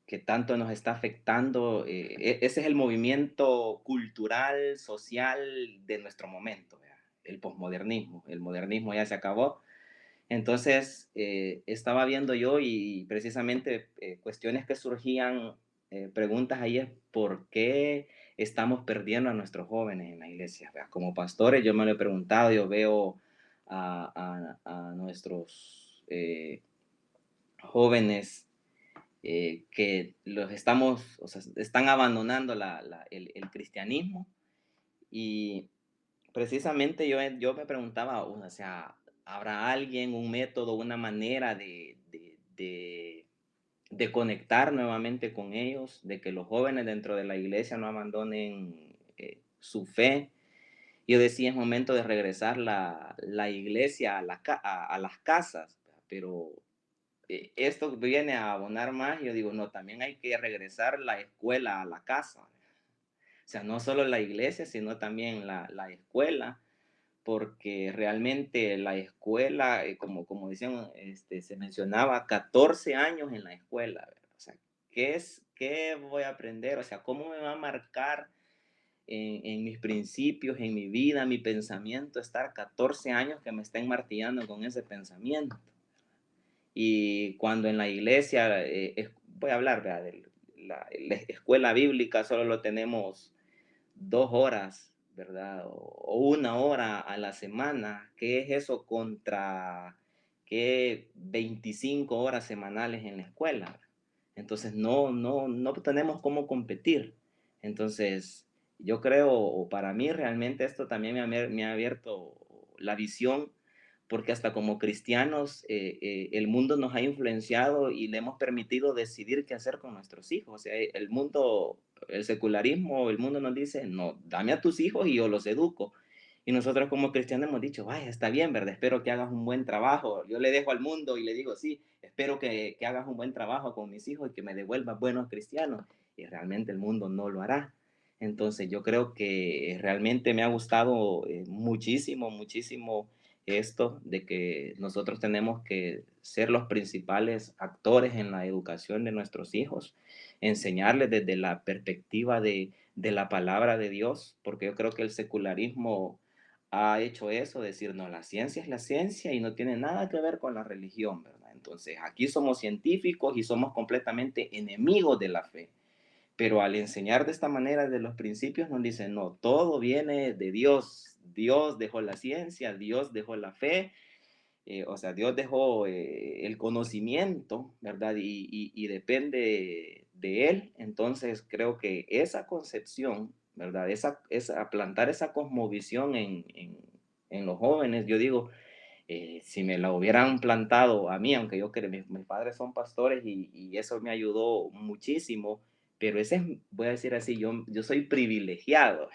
que tanto nos está afectando. Ese es el movimiento cultural, social de nuestro momento, ¿verdad? El posmodernismo. El modernismo ya se acabó. Entonces, estaba viendo yo y precisamente cuestiones que surgían, preguntas ahí es por qué estamos perdiendo a nuestros jóvenes en la iglesia. ¿Verdad? Como pastores, yo me lo he preguntado, yo veo a nuestros jóvenes que los estamos, o sea, están abandonando el cristianismo y precisamente yo me preguntaba, o sea, ¿habrá alguien, un método, una manera de conectar nuevamente con ellos, de que los jóvenes dentro de la iglesia no abandonen su fe? Yo decía, es momento de regresar la iglesia a las casas, pero esto viene a abonar más. Yo digo, no, también hay que regresar la escuela a la casa. O sea, no solo la iglesia, sino también la escuela, porque realmente la escuela, como decían, se mencionaba 14 años en la escuela. ¿Verdad? O sea, ¿qué voy a aprender? O sea, ¿cómo me va a marcar en mis principios, en mi vida, mi pensamiento, estar 14 años que me estén martillando con ese pensamiento. Y cuando en la iglesia, voy a hablar, ¿verdad? De la escuela bíblica, solo lo tenemos 2 horas, ¿verdad? O 1 hora a la semana. ¿Qué es eso contra que 25 horas semanales en la escuela? Entonces no tenemos cómo competir. Entonces yo creo, o para mí realmente esto también me ha abierto la visión, porque hasta como cristianos el mundo nos ha influenciado y le hemos permitido decidir qué hacer con nuestros hijos. O sea, el mundo, el secularismo, el mundo nos dice, no, dame a tus hijos y yo los educo. Y nosotros como cristianos hemos dicho, vaya, está bien, ¿verdad? Espero que hagas un buen trabajo. Yo le dejo al mundo y le digo, sí, espero que hagas un buen trabajo con mis hijos y que me devuelvas buenos cristianos. Y realmente el mundo no lo hará. Entonces yo creo que realmente me ha gustado muchísimo, muchísimo esto de que nosotros tenemos que ser los principales actores en la educación de nuestros hijos, enseñarles desde la perspectiva de la palabra de Dios, porque yo creo que el secularismo ha hecho eso, decir, no, la ciencia es la ciencia y no tiene nada que ver con la religión, ¿verdad? Entonces, aquí somos científicos y somos completamente enemigos de la fe. Pero al enseñar de esta manera de los principios nos dicen, no, todo viene de Dios. Dios dejó la ciencia, Dios dejó la fe, o sea, Dios dejó el conocimiento, ¿verdad? Y depende de Él. Entonces creo que esa concepción, ¿verdad? Plantar esa cosmovisión en los jóvenes, yo digo, si me la hubieran plantado a mí, aunque yo creo que mis padres son pastores y eso me ayudó muchísimo, pero ese es, voy a decir así, yo soy privilegiado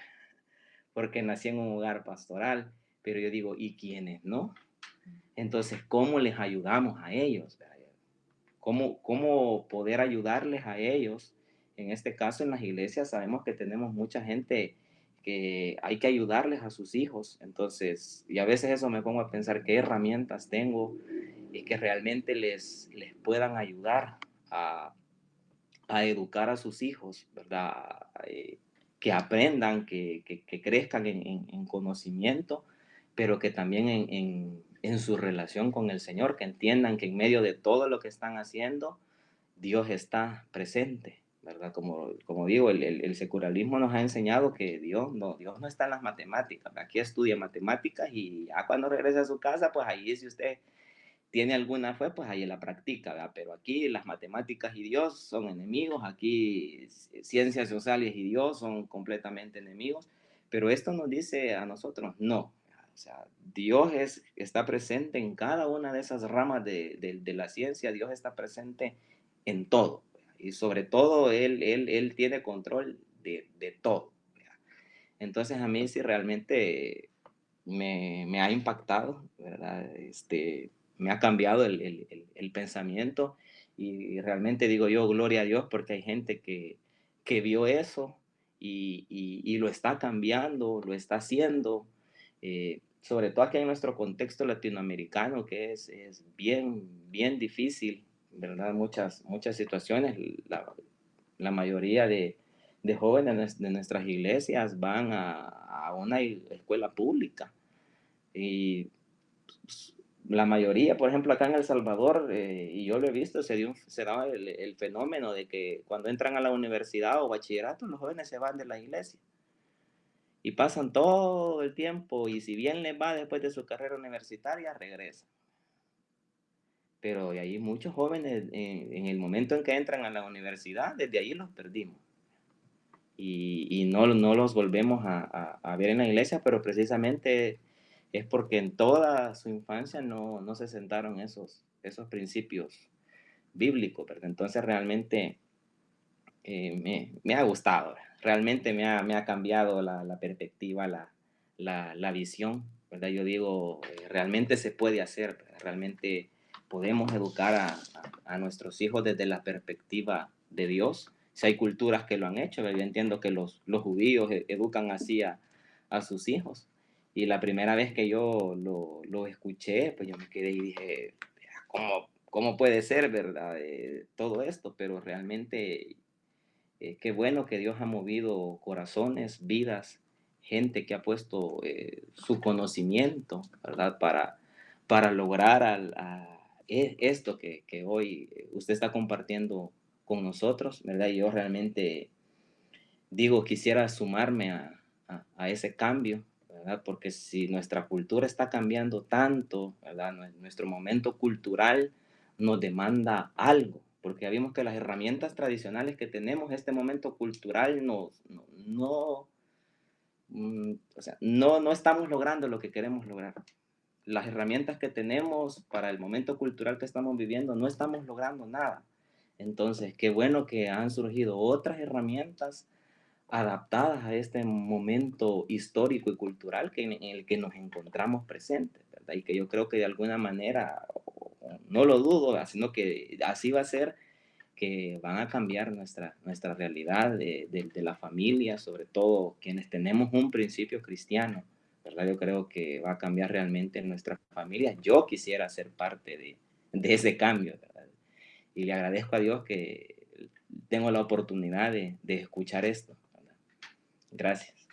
porque nací en un hogar pastoral, pero yo digo, ¿y quiénes no? Entonces, ¿cómo les ayudamos a ellos? ¿Cómo poder ayudarles a ellos? En este caso, en las iglesias sabemos que tenemos mucha gente que hay que ayudarles a sus hijos. Entonces, y a veces eso me pongo a pensar qué herramientas tengo y que realmente les puedan ayudar a, a educar a sus hijos, ¿verdad? Que aprendan, que crezcan en conocimiento, pero que también en su relación con el Señor, que entiendan que en medio de todo lo que están haciendo, Dios está presente, ¿verdad? Como digo, el secularismo nos ha enseñado que Dios no está en las matemáticas. Aquí estudia matemáticas y ya cuando regrese a su casa, pues ahí si usted tiene alguna fe, pues ahí la practica, ¿verdad? Pero aquí las matemáticas y Dios son enemigos, aquí ciencias sociales y Dios son completamente enemigos, pero esto nos dice a nosotros, no, o sea, Dios está presente en cada una de esas ramas de la ciencia, Dios está presente en todo, ¿verdad? Y sobre todo Él tiene control de todo, ¿verdad? Entonces a mí sí realmente me ha impactado, ¿verdad? Me ha cambiado el pensamiento y realmente digo yo, gloria a Dios, porque hay gente que vio eso y lo está cambiando, lo está haciendo, sobre todo aquí en nuestro contexto latinoamericano, que es bien difícil, ¿verdad? Muchas situaciones, la mayoría de jóvenes de nuestras iglesias van a una escuela pública y pues, la mayoría, por ejemplo, acá en El Salvador, y yo lo he visto, se da el fenómeno de que cuando entran a la universidad o bachillerato, los jóvenes se van de la iglesia y pasan todo el tiempo y si bien les va después de su carrera universitaria, regresan. Pero y ahí muchos jóvenes, en el momento en que entran a la universidad, desde ahí los perdimos. Y no los volvemos a ver en la iglesia, pero precisamente es porque en toda su infancia no se sentaron esos principios bíblicos, ¿verdad? Entonces realmente me ha gustado, realmente me ha cambiado la perspectiva, la visión, ¿verdad? Yo digo, realmente se puede hacer, ¿verdad? Realmente podemos educar a nuestros hijos desde la perspectiva de Dios. Si hay culturas que lo han hecho, yo entiendo que los judíos educan así a sus hijos. Y la primera vez que yo lo escuché, pues yo me quedé y dije, ¿cómo puede ser, verdad? Todo esto, pero realmente Qué bueno que Dios ha movido corazones, vidas, gente que ha puesto su conocimiento, ¿verdad? Para lograr esto que hoy usted está compartiendo con nosotros, ¿verdad? Y yo realmente digo, quisiera sumarme a ese cambio, ¿verdad? Porque si nuestra cultura está cambiando tanto, ¿verdad? Nuestro momento cultural nos demanda algo, porque vimos que las herramientas tradicionales que tenemos, este momento cultural, o sea, no estamos logrando lo que queremos lograr. Las herramientas que tenemos para el momento cultural que estamos viviendo, no estamos logrando nada. Entonces, qué bueno que han surgido otras herramientas adaptadas a este momento histórico y cultural en el que nos encontramos presentes, ¿verdad? Y que yo creo que de alguna manera, no lo dudo, sino que así va a ser, que van a cambiar nuestra realidad de la familia, sobre todo quienes tenemos un principio cristiano, ¿verdad? Yo creo que va a cambiar realmente nuestra familia. Yo quisiera ser parte de ese cambio, ¿verdad? Y le agradezco a Dios que tengo la oportunidad de escuchar esto. Gracias.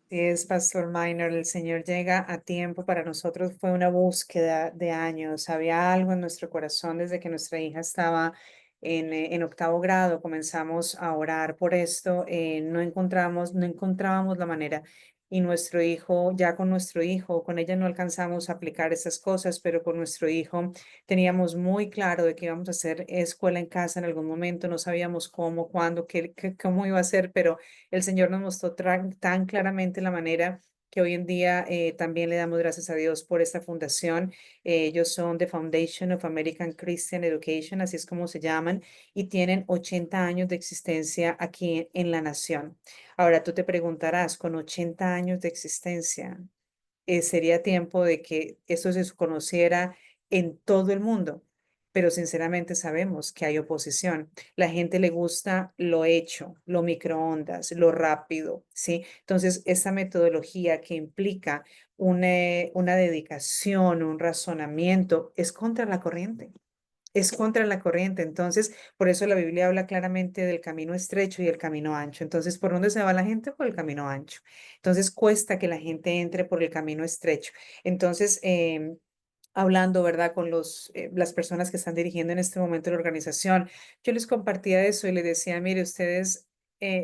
Así es, Pastor Minor, el Señor llega a tiempo. Para nosotros fue una búsqueda de años. Había algo en nuestro corazón desde que nuestra hija estaba en octavo grado. Comenzamos a orar por esto. No encontrábamos la manera. Y nuestro hijo, ya con nuestro hijo, con ella no alcanzamos a aplicar esas cosas, pero con nuestro hijo teníamos muy claro de que íbamos a hacer escuela en casa en algún momento. No sabíamos cómo, cuándo, cómo iba a ser, pero el Señor nos mostró tan claramente la manera que hoy en día también le damos gracias a Dios por esta fundación. Ellos son The Foundation of American Christian Education, así es como se llaman, y tienen 80 años de existencia aquí en la nación. Ahora tú te preguntarás, con 80 años de existencia, sería tiempo de que esto se conociera en todo el mundo, pero sinceramente sabemos que hay oposición. La gente le gusta lo hecho, lo microondas, lo rápido, ¿sí? Entonces, esta metodología que implica una dedicación, un razonamiento, es contra la corriente. Es contra la corriente. Entonces, por eso la Biblia habla claramente del camino estrecho y el camino ancho. Entonces, ¿por dónde se va la gente? Por el camino ancho. Entonces, cuesta que la gente entre por el camino estrecho. Entonces, hablando, ¿verdad? Con las personas que están dirigiendo en este momento la organización, yo les compartía eso y les decía, mire, ustedes,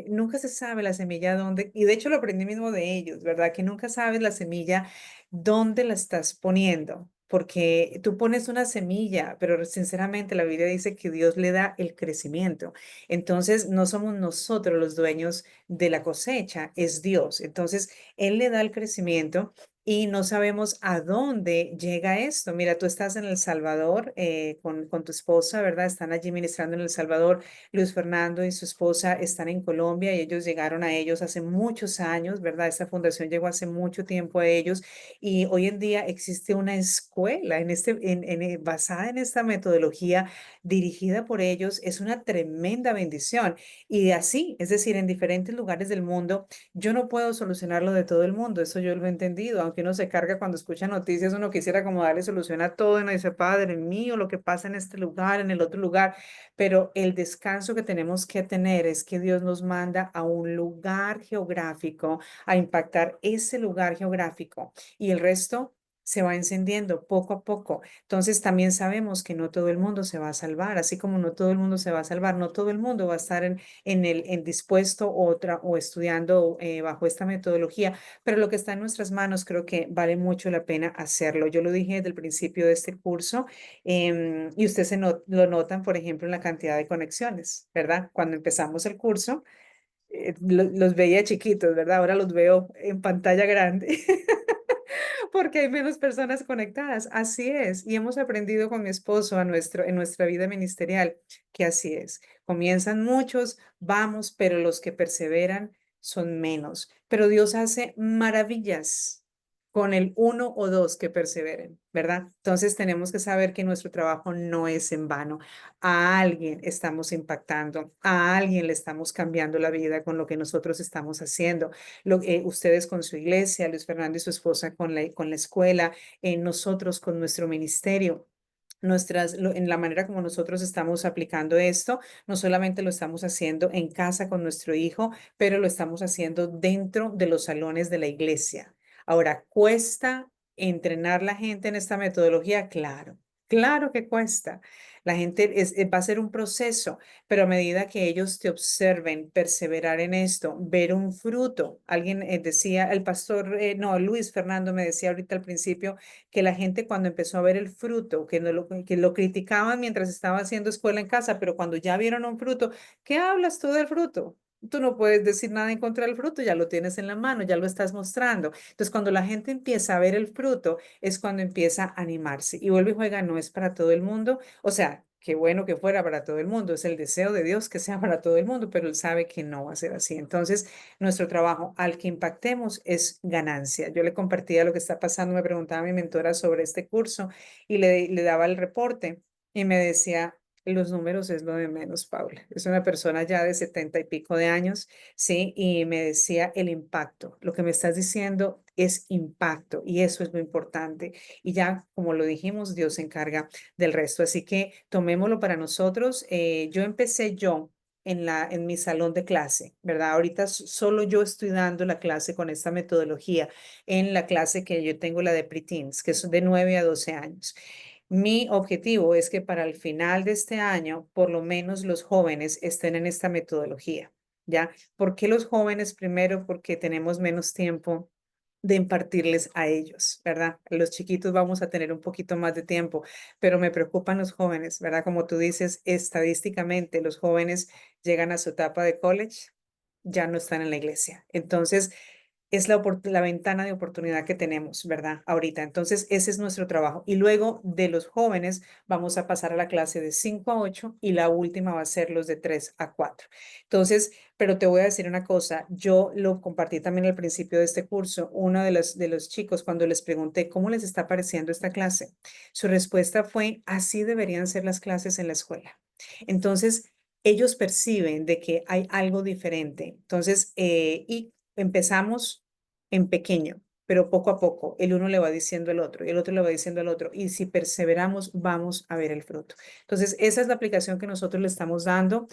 nunca se sabe la semilla dónde, y de hecho lo aprendí mismo de ellos, ¿verdad? Que nunca sabes la semilla dónde la estás poniendo. Porque tú pones una semilla, pero sinceramente la Biblia dice que Dios le da el crecimiento. Entonces, no somos nosotros los dueños de la cosecha, es Dios. Entonces, Él le da el crecimiento y no sabemos a dónde llega esto. Mira, tú estás en El Salvador con tu esposa, ¿verdad? Están allí ministrando en El Salvador. Luis Fernando y su esposa están en Colombia y ellos llegaron a ellos hace muchos años, ¿verdad? Esta fundación llegó hace mucho tiempo a ellos y hoy en día existe una escuela basada en esta metodología dirigida por ellos. Es una tremenda bendición. Y así, es decir, en diferentes lugares del mundo yo no puedo solucionarlo de todo el mundo, eso yo lo he entendido, aunque uno se carga cuando escucha noticias, uno quisiera como darle solución a todo y uno dice, Padre mío, lo que pasa en este lugar, en el otro lugar, pero el descanso que tenemos que tener es que Dios nos manda a un lugar geográfico, a impactar ese lugar geográfico y el resto se va encendiendo poco a poco. Entonces también sabemos que no todo el mundo se va a salvar, así como no todo el mundo se va a salvar, no todo el mundo va a estar en dispuesto o estudiando bajo esta metodología, pero lo que está en nuestras manos creo que vale mucho la pena hacerlo. Yo lo dije desde el principio de este curso y ustedes lo notan, por ejemplo, en la cantidad de conexiones, ¿verdad? Cuando empezamos el curso, los veía chiquitos, ¿verdad? Ahora los veo en pantalla grande. Porque hay menos personas conectadas. Así es. Y hemos aprendido con mi esposo en nuestra vida ministerial que así es. Comienzan muchos, vamos, pero los que perseveran son menos. Pero Dios hace maravillas con el uno o dos que perseveren, ¿verdad? Entonces tenemos que saber que nuestro trabajo no es en vano. A alguien estamos impactando, a alguien le estamos cambiando la vida con lo que nosotros estamos haciendo ustedes con su iglesia, Luis Fernando y su esposa con la escuela, nosotros con nuestro ministerio. en la manera como nosotros estamos aplicando esto, no solamente lo estamos haciendo en casa con nuestro hijo, pero lo estamos haciendo dentro de los salones de la iglesia. Ahora, ¿cuesta entrenar la gente en esta metodología? Claro, claro que cuesta. La gente va a ser un proceso, pero a medida que ellos te observen, perseverar en esto, ver un fruto. Alguien decía, el pastor, no, Luis Fernando me decía ahorita al principio, que la gente cuando empezó a ver el fruto, que, no lo, que lo criticaban mientras estaba haciendo escuela en casa, pero cuando ya vieron un fruto, ¿qué hablas tú del fruto? Tú no puedes decir nada en contra del fruto, ya lo tienes en la mano, ya lo estás mostrando. Entonces, cuando la gente empieza a ver el fruto, es cuando empieza a animarse. Y vuelve y juega, no es para todo el mundo. O sea, qué bueno que fuera para todo el mundo. Es el deseo de Dios que sea para todo el mundo, pero Él sabe que no va a ser así. Entonces, nuestro trabajo al que impactemos es ganancia. Yo le compartía lo que está pasando, me preguntaba mi mentora sobre este curso y le daba el reporte y me decía, los números es lo de menos, Paula. Es una persona ya de 70 y pico de años, ¿sí? Y me decía el impacto. Lo que me estás diciendo es impacto y eso es lo importante. Y ya, como lo dijimos, Dios se encarga del resto. Así que tomémoslo para nosotros. Yo empecé en mi salón de clase, ¿verdad? Ahorita solo yo estoy dando la clase con esta metodología en la clase que yo tengo, la de preteens, que es de 9 a 12 años. Mi objetivo es que para el final de este año, por lo menos los jóvenes estén en esta metodología, ¿ya? ¿Por qué los jóvenes? Primero, porque tenemos menos tiempo de impartirles a ellos, ¿verdad? Los chiquitos vamos a tener un poquito más de tiempo, pero me preocupan los jóvenes, ¿verdad? Como tú dices, estadísticamente los jóvenes llegan a su etapa de college, ya no están en la iglesia. Entonces, es la ventana de oportunidad que tenemos, ¿verdad? Ahorita. Entonces, ese es nuestro trabajo. Y luego de los jóvenes vamos a pasar a la clase de 5 a 8 y la última va a ser los de 3 a 4. Entonces, pero te voy a decir una cosa, yo lo compartí también al principio de este curso, uno de los chicos cuando les pregunté cómo les está pareciendo esta clase, su respuesta fue, así deberían ser las clases en la escuela. Entonces, ellos perciben de que hay algo diferente. Entonces, y empezamos en pequeño, pero poco a poco el uno le va diciendo al otro y el otro le va diciendo al otro. Y si perseveramos, vamos a ver el fruto. Entonces, esa es la aplicación que nosotros le estamos dando.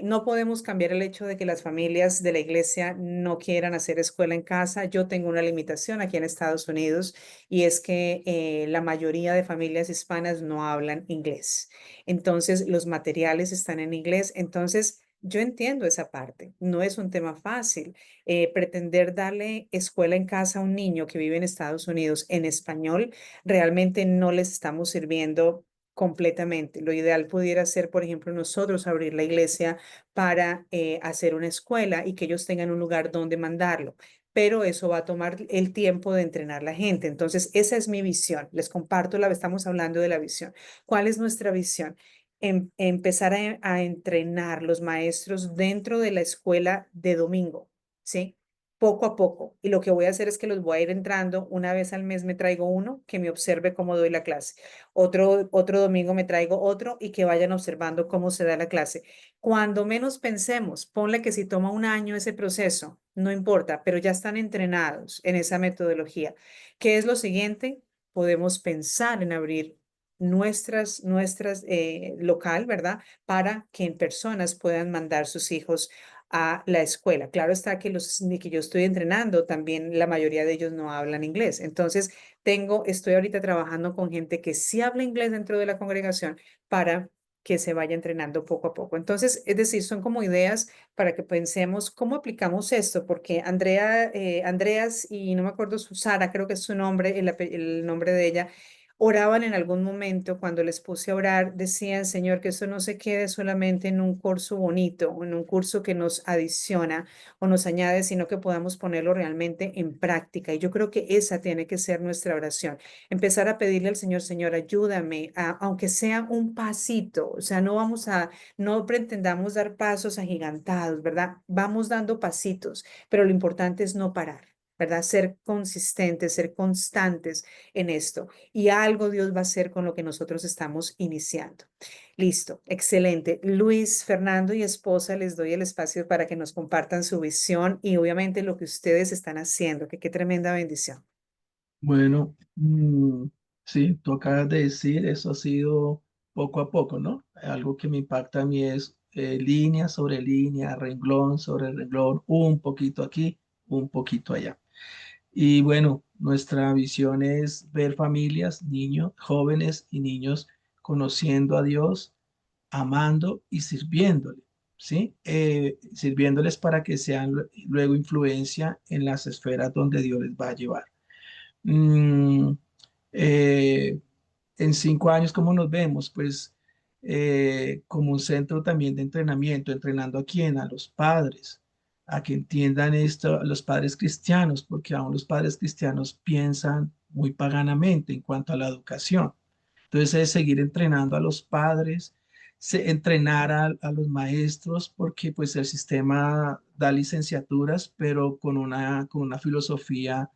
No podemos cambiar el hecho de que las familias de la iglesia no quieran hacer escuela en casa. Yo tengo una limitación aquí en Estados Unidos y es que la mayoría de familias hispanas no hablan inglés. Entonces, los materiales están en inglés. Entonces, yo entiendo esa parte. No es un tema fácil. Pretender darle escuela en casa a un niño que vive en Estados Unidos en español, realmente no les estamos sirviendo completamente. Lo ideal pudiera ser, por ejemplo, nosotros abrir la iglesia para hacer una escuela y que ellos tengan un lugar donde mandarlo. Pero eso va a tomar el tiempo de entrenar la gente. Entonces, esa es mi visión. Les comparto estamos hablando de la visión. ¿Cuál es nuestra visión? Empezar a entrenar los maestros dentro de la escuela de domingo, ¿sí? Poco a poco. Y lo que voy a hacer es que los voy a ir entrando. Una vez al mes me traigo uno que me observe cómo doy la clase. Otro domingo me traigo otro y que vayan observando cómo se da la clase. Cuando menos pensemos, ponle que si toma un año ese proceso, no importa, pero ya están entrenados en esa metodología. ¿Qué es lo siguiente? Podemos pensar en abrir nuestras local, ¿verdad? Para que personas puedan mandar sus hijos a la escuela. Claro está que los que yo estoy entrenando, también la mayoría de ellos no hablan inglés. Entonces, estoy ahorita trabajando con gente que sí habla inglés dentro de la congregación para que se vaya entrenando poco a poco. Entonces, es decir, son como ideas para que pensemos cómo aplicamos esto, porque Andreas y no me acuerdo Sara, creo que es su nombre, el nombre de ella, oraban en algún momento cuando les puse a orar, decían, Señor, que eso no se quede solamente en un curso bonito, o en un curso que nos adiciona o nos añade, sino que podamos ponerlo realmente en práctica. Y yo creo que esa tiene que ser nuestra oración. Empezar a pedirle al Señor, Señor, ayúdame, aunque sea un pasito, o sea, no pretendamos dar pasos agigantados, ¿verdad? Vamos dando pasitos, pero lo importante es no parar. ¿Verdad? Ser consistentes, ser constantes en esto y algo Dios va a hacer con lo que nosotros estamos iniciando. Listo, excelente. Luis, Fernando y esposa, les doy el espacio para que nos compartan su visión y obviamente lo que ustedes están haciendo, que qué tremenda bendición. Bueno, Sí, tú acabas de decir, eso ha sido poco a poco, ¿no? Algo que me impacta a mí es línea sobre línea, renglón sobre renglón, un poquito aquí, un poquito allá. Y bueno, nuestra visión es ver familias, niños, jóvenes y niños conociendo a Dios, amando y sirviéndole, ¿sí? Sirviéndoles para que sean luego influencia en las esferas donde Dios les va a llevar. Mm, eh, en 5 años, ¿cómo nos vemos? Pues como un centro también de entrenamiento, entrenando a quién, a los padres, a que entiendan esto, a los padres cristianos, porque aún los padres cristianos piensan muy paganamente en cuanto a la educación. Entonces es seguir entrenando a los padres, entrenar a los maestros, porque pues el sistema da licenciaturas, pero con una filosofía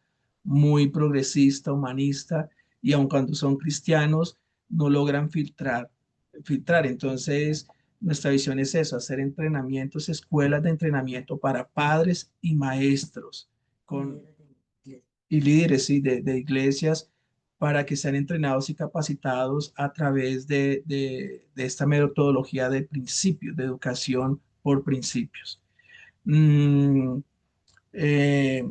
muy progresista, humanista, y aun cuando son cristianos, no logran filtrar. Entonces, nuestra visión es eso, hacer entrenamientos, escuelas de entrenamiento para padres y maestros y líderes, sí, de iglesias para que sean entrenados y capacitados a través de esta metodología de principios, de educación por principios. Mm, eh,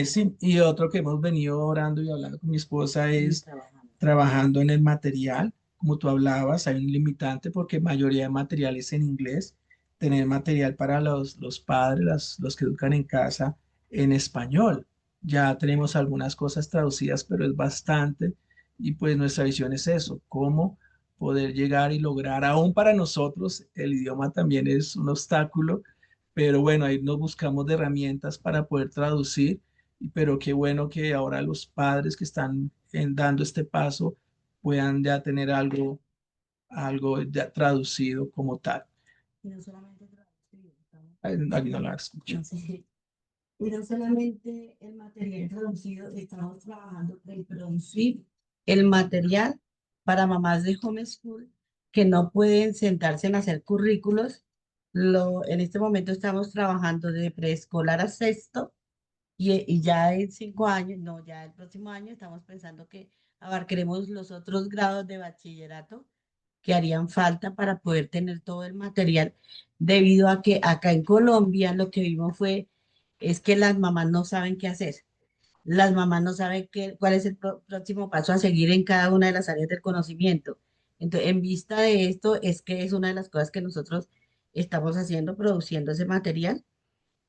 sí, y otro que hemos venido orando y hablando con mi esposa es trabajando en el material. Como tú hablabas, hay un limitante porque mayoría de material es en inglés. Tener material para los padres, los que educan en casa, en español. Ya tenemos algunas cosas traducidas, pero es bastante. Y pues nuestra visión es eso, cómo poder llegar y lograr, aún para nosotros, el idioma también es un obstáculo, pero bueno, ahí nos buscamos de herramientas para poder traducir, pero qué bueno que ahora los padres que están dando este paso puedan ya tener algo ya traducido como tal. Y no solamente traducido, Aquí no la escucho. no sé, y no solamente el material traducido, estamos trabajando en producir el material para mamás de homeschool que no pueden sentarse en hacer currículos. En este momento estamos trabajando de preescolar a sexto y ya en 5 años, no, ya el próximo año estamos pensando que abarcaremos los otros grados de bachillerato que harían falta para poder tener todo el material, debido a que acá en Colombia lo que vimos es que las mamás no saben qué hacer. Las mamás no saben cuál es el próximo paso a seguir en cada una de las áreas del conocimiento. Entonces, en vista de esto, es que es una de las cosas que nosotros estamos haciendo, produciendo ese material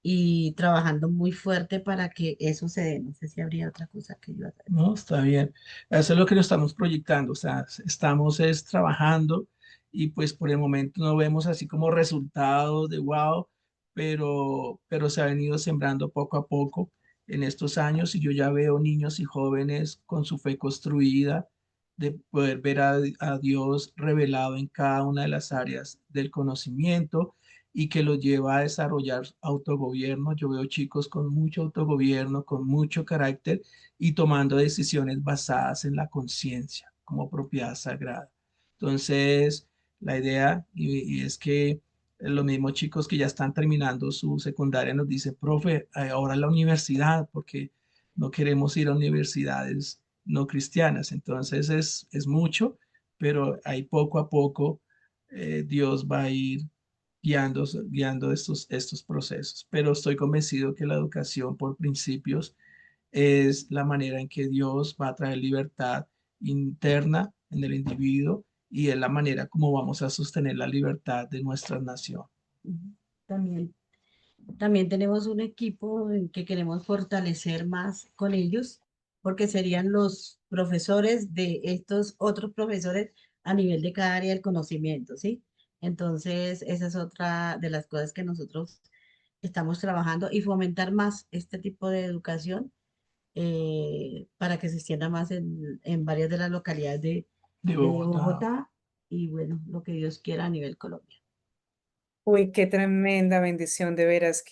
y trabajando muy fuerte para que eso se dé. No sé si habría otra cosa que yo haga. No, está bien. Eso es lo que nos estamos proyectando. O sea, estamos es trabajando y pues por el momento no vemos así como resultados de wow, pero se ha venido sembrando poco a poco en estos años y yo ya veo niños y jóvenes con su fe construida, de poder ver a Dios revelado en cada una de las áreas del conocimiento y que los lleva a desarrollar autogobierno. Yo veo chicos con mucho autogobierno, con mucho carácter y tomando decisiones basadas en la conciencia como propiedad sagrada. Entonces, la idea y es que los mismos chicos que ya están terminando su secundaria nos dicen, profe, ahora la universidad, porque no queremos ir a universidades no cristianas. Entonces es mucho, pero ahí poco a poco Dios va a ir guiando estos procesos. Pero estoy convencido que la educación por principios es la manera en que Dios va a traer libertad interna en el individuo y es la manera como vamos a sostener la libertad de nuestra nación. Ujú. También tenemos un equipo en que queremos fortalecer más con ellos, porque serían los profesores de estos otros profesores a nivel de cada área del conocimiento, ¿sí? Entonces, esa es otra de las cosas que nosotros estamos trabajando y fomentar más este tipo de educación para que se extienda más en varias de las localidades De de Bogotá. Bogotá y bueno, lo que Dios quiera a nivel Colombia. Uy, qué tremenda bendición, de veras,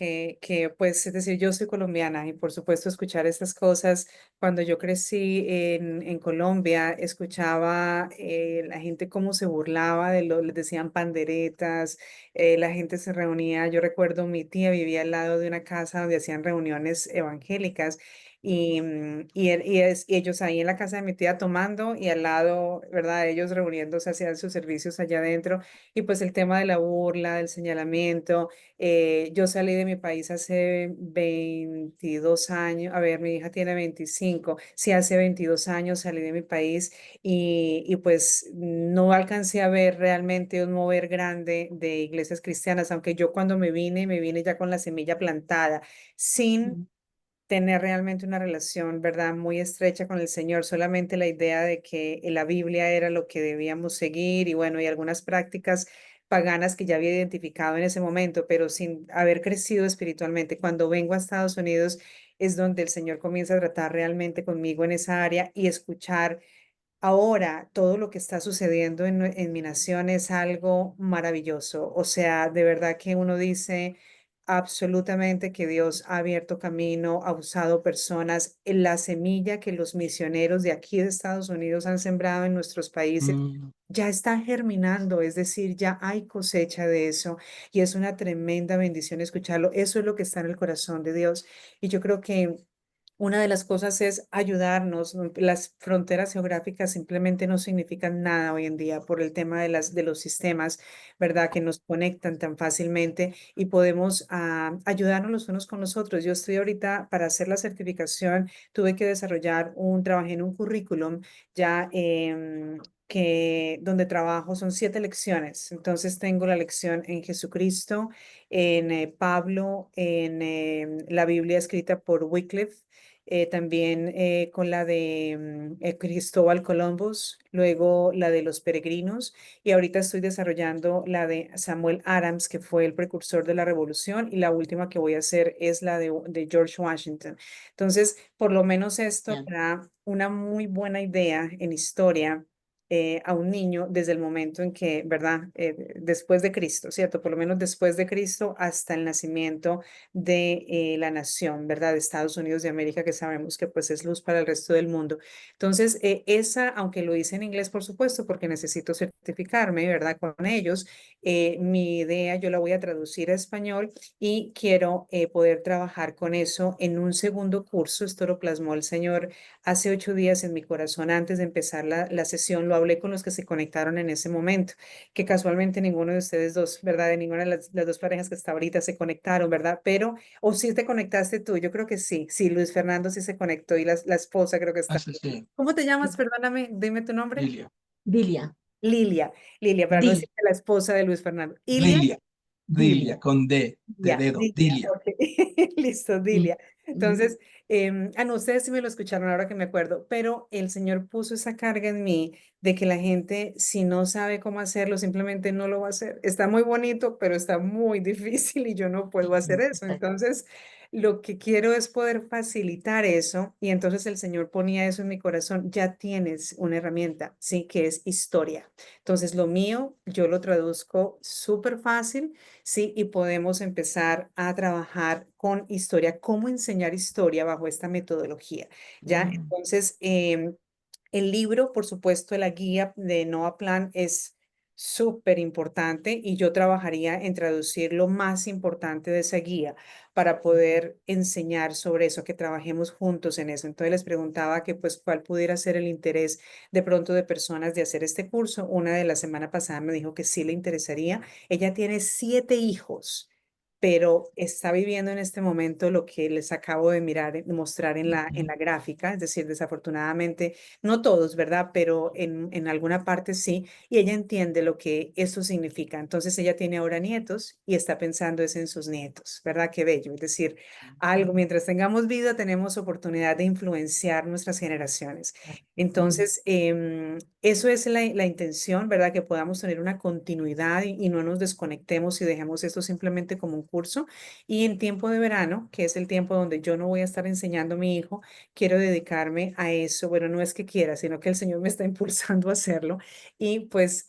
pues, es decir, yo soy colombiana y por supuesto escuchar estas cosas, cuando yo crecí en Colombia, escuchaba la gente cómo se burlaba les decían panderetas, la gente se reunía, yo recuerdo mi tía vivía al lado de una casa donde hacían reuniones evangélicas y ellos ahí en la casa de mi tía tomando y al lado, ¿verdad? Ellos reuniéndose, hacían sus servicios allá adentro y pues el tema de la burla, del señalamiento. Yo salí de mi país hace 22 años, a ver, mi hija tiene 25, sí, hace 22 años salí de mi país y pues no alcancé a ver realmente un mover grande de iglesias cristianas, aunque yo cuando me vine ya con la semilla plantada, sin tener realmente una relación, ¿verdad? Muy estrecha con el Señor, solamente la idea de que la Biblia era lo que debíamos seguir y bueno, y algunas prácticas paganas que ya había identificado en ese momento, pero sin haber crecido espiritualmente. Cuando vengo a Estados Unidos es donde el Señor comienza a tratar realmente conmigo en esa área y escuchar ahora todo lo que está sucediendo en mi nación es algo maravilloso. O sea, de verdad que uno dice absolutamente que Dios ha abierto camino, ha usado personas. La semilla que los misioneros de aquí de Estados Unidos han sembrado en nuestros países Mm, ya está germinando, es decir, ya hay cosecha de eso y es una tremenda bendición escucharlo. Eso es lo que está en el corazón de Dios. Y yo creo que una de las cosas es ayudarnos. Las fronteras geográficas simplemente no significan nada hoy en día por el tema de los sistemas, ¿verdad? Que nos conectan tan fácilmente y podemos ayudarnos los unos con los otros. Yo estoy ahorita para hacer la certificación, tuve que desarrollar trabajé en un currículum ya que donde trabajo son 7 lecciones. Entonces tengo la lección en Jesucristo, en Pablo, en la Biblia escrita por Wycliffe, también con la de Cristóbal Columbus, luego la de los peregrinos y ahorita estoy desarrollando la de Samuel Adams, que fue el precursor de la revolución y la última que voy a hacer es la de George Washington. Entonces, por lo menos esto Ya. da una muy buena idea en historia a un niño desde el momento en que, ¿verdad? Después de Cristo, ¿cierto? Por lo menos después de Cristo hasta el nacimiento de la nación, ¿verdad? De Estados Unidos de América, que sabemos que pues es luz para el resto del mundo. Entonces, esa, aunque lo hice en inglés, por supuesto, porque necesito certificarme, ¿verdad? Con ellos, mi idea yo la voy a traducir a español y quiero poder trabajar con eso en un segundo curso. Esto lo plasmó el Señor hace 8 días en mi corazón antes de empezar la sesión. Lo hablé con los que se conectaron en ese momento, que casualmente ninguno de ustedes dos, ¿verdad? De ninguna de las dos parejas que está ahorita se conectaron, ¿verdad? Pero, o sí te conectaste tú, yo creo que sí. Sí, Luis Fernando sí se conectó y la esposa creo que está. sí, sí, ¿Cómo te llamas? Perdóname, dime tu nombre. Lilia, Dilia. Lilia, Lilia, para no Di. decirte la esposa de Luis Fernando. Ilia, Dilia, Dilia. Dilia, con D, de Ya, dedo, Dilia, Dilia. ok. Listo, Mm, Dilia. mm, Entonces, no, ustedes sí me lo escucharon ahora que me acuerdo, pero el Señor puso esa carga en mí de que la gente, si no sabe cómo hacerlo, simplemente no lo va a hacer. Está muy bonito, pero está muy difícil y yo no puedo hacer eso. exacto. Entonces, lo que quiero es poder facilitar eso y entonces el Señor ponía eso en mi corazón. Ya tienes una herramienta, sí, que es historia. Entonces, lo mío, yo lo traduzco súper fácil. Sí, y podemos empezar a trabajar con historia, cómo enseñar historia bajo esta metodología. Ya, Mm, entonces, el libro, por supuesto, la guía de Noah Plan es súper importante y yo trabajaría en traducir lo más importante de esa guía para poder enseñar sobre eso, que trabajemos juntos en eso. Entonces les preguntaba que pues cuál pudiera ser el interés de pronto de personas de hacer este curso. Una de la semana pasada me dijo que sí le interesaría. Ella tiene 7 hijos, pero está viviendo en este momento lo que les acabo de mostrar en la gráfica, es decir, desafortunadamente no todos, ¿verdad? Pero en alguna parte sí, y ella entiende lo que eso significa. Entonces ella tiene ahora nietos y está pensando es en sus nietos, ¿verdad? Qué bello. Es decir, algo, mientras tengamos vida, tenemos oportunidad de influenciar nuestras generaciones. Entonces, eso es la intención, ¿verdad? Que podamos tener una continuidad y no nos desconectemos y dejemos esto simplemente como un curso. Y en tiempo de verano, que es el tiempo donde yo no voy a estar enseñando a mi hijo, quiero dedicarme a eso. Bueno, no es que quiera, sino que el Señor me está impulsando a hacerlo y pues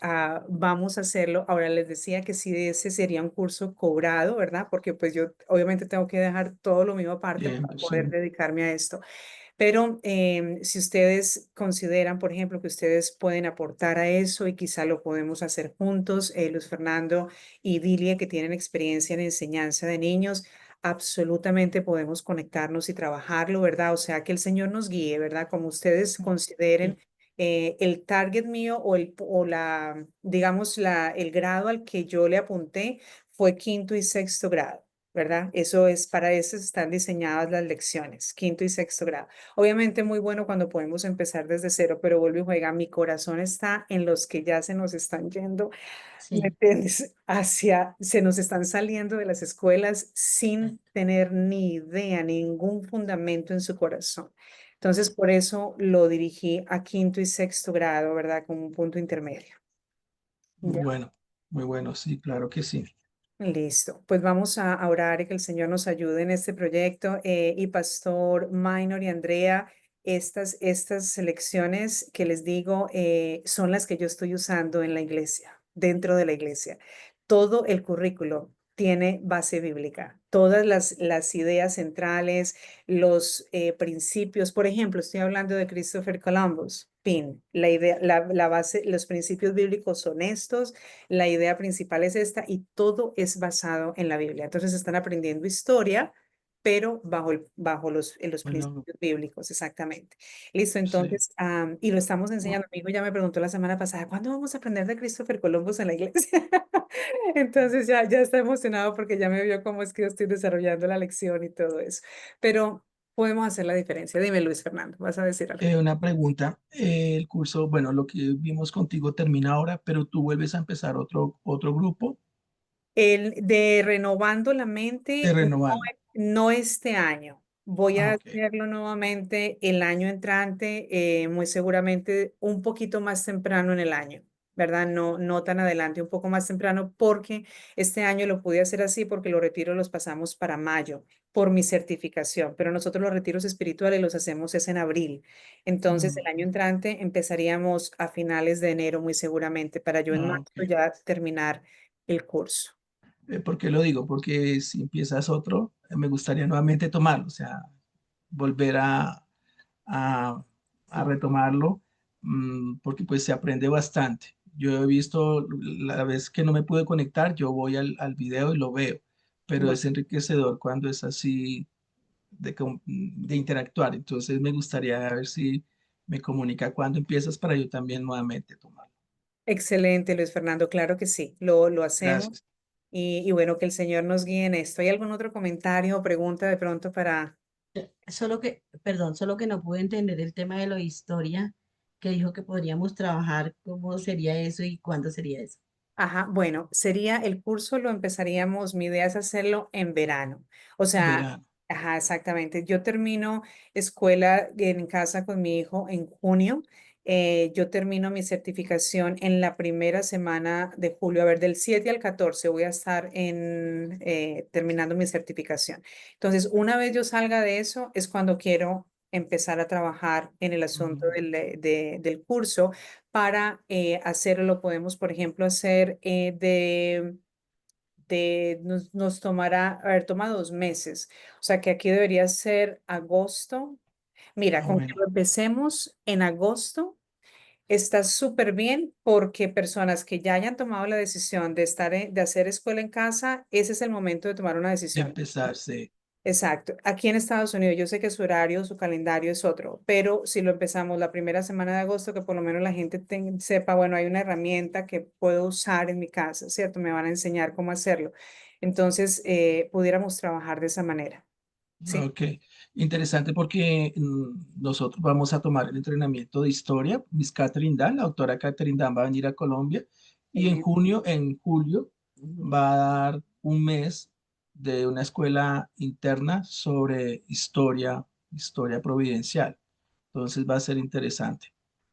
vamos a hacerlo. Ahora les decía que sí, ese sería un curso cobrado, ¿verdad? Porque pues yo obviamente tengo que dejar todo lo mío aparte Bien, para poder sí. dedicarme a esto. Pero si ustedes consideran, por ejemplo, que ustedes pueden aportar a eso y quizá lo podemos hacer juntos, Luis Fernando y Dilia, que tienen experiencia en enseñanza de niños, absolutamente podemos conectarnos y trabajarlo, ¿verdad? O sea, que el Señor nos guíe, ¿verdad? Como ustedes consideren el target mío o la, digamos, el grado al que yo le apunté fue quinto y sexto grado. ¿Verdad? Eso es, para eso están diseñadas las lecciones, quinto y sexto grado. Obviamente muy bueno cuando podemos empezar desde cero, pero vuelvo y juega, mi corazón está en los que ya se nos están yendo, ¿me Sí, entiendes? Se nos están saliendo de las escuelas sin tener ni idea, ningún fundamento en su corazón. Entonces, por eso lo dirigí a quinto y sexto grado, ¿verdad? Como un punto intermedio. Ya. Muy bueno, sí, claro que sí. Listo, pues vamos a orar y que el Señor nos ayude en este proyecto. Y Pastor Minor y Andrea, estas lecciones que les digo son las que yo estoy usando en la iglesia, dentro de la iglesia. Todo el currículo tiene base bíblica, todas las ideas centrales, los principios. Por ejemplo, estoy hablando de Christopher Columbus. Pin, la idea, la base, los principios bíblicos son estos, la idea principal es esta y todo es basado en la Biblia. Entonces están aprendiendo historia, pero en los Bueno, principios bíblicos, exactamente. Listo, sí. entonces, y lo estamos enseñando. Mi hijo ya me preguntó la semana pasada, ¿cuándo vamos a aprender de Christopher Columbus en la iglesia? Entonces ya está emocionado porque ya me vio cómo es que yo estoy desarrollando la lección y todo eso. Pero podemos hacer la diferencia. Dime, Luis Fernando, vas a decir algo. Una pregunta, el curso, bueno, lo que vimos contigo termina ahora, pero tú vuelves a empezar otro grupo El de Renovando la de Mente, no, renovando. no este año. Voy Ah, a ok. hacerlo nuevamente el año entrante, muy seguramente un poquito más temprano en el año, ¿verdad? No tan adelante, un poco más temprano, porque este año lo pude hacer así porque los retiros los pasamos para mayo por mi certificación, pero nosotros los retiros espirituales los hacemos es en abril. Entonces, el año entrante empezaríamos a finales de enero, muy seguramente, para yo en Ah, marzo ok. ya terminar el curso. ¿Por qué lo digo? Porque si empiezas otro, me gustaría nuevamente tomarlo, o sea, volver a, a retomarlo, porque pues se aprende bastante. Yo he visto, la vez que no me pude conectar, yo voy al video y lo veo, pero Bueno, es enriquecedor cuando es así de interactuar. Entonces me gustaría ver si me comunica cuando empiezas para yo también nuevamente tomarlo. excelente, Luis Fernando, claro que sí, lo hacemos Gracias. y bueno, que el Señor nos guíe en esto. ¿Hay algún otro comentario o pregunta de pronto para... solo que no pude entender el tema de la historia, que dijo que podríamos trabajar, cómo sería eso y cuándo sería eso. Ajá, bueno, sería el curso, lo empezaríamos, mi idea es hacerlo en verano. O sea, Verano. ajá, exactamente. Yo termino escuela en casa con mi hijo en junio. Yo termino mi certificación en la primera semana de julio. A ver, del 7 al 14 voy a estar terminando mi certificación. Entonces, una vez yo salga de eso, es cuando quiero empezar a trabajar en el asunto Mm, del curso para hacerlo, lo podemos, por ejemplo, hacer nos tomará, a ver, toma 2 meses. O sea que aquí debería ser agosto. Mira, ah, con que bueno, lo empecemos en agosto, está súper bien porque personas que ya hayan tomado la decisión de de hacer escuela en casa, ese es el momento de tomar una de decisión. empezar, sí. Exacto. Aquí en Estados Unidos, yo sé que su horario, su calendario es otro, pero si lo empezamos la primera semana de agosto, que por lo menos la gente sepa, bueno, hay una herramienta que puedo usar en mi casa, ¿cierto? Me van a enseñar cómo hacerlo. Entonces, pudiéramos trabajar de esa manera. Sí. Ok, interesante porque nosotros vamos a tomar el entrenamiento de historia. Miss Catherine Dan, la autora Catherine Dan va a venir a Colombia y en julio, Ujú. va a dar un mes de una escuela interna sobre historia providencial. Entonces va a ser interesante.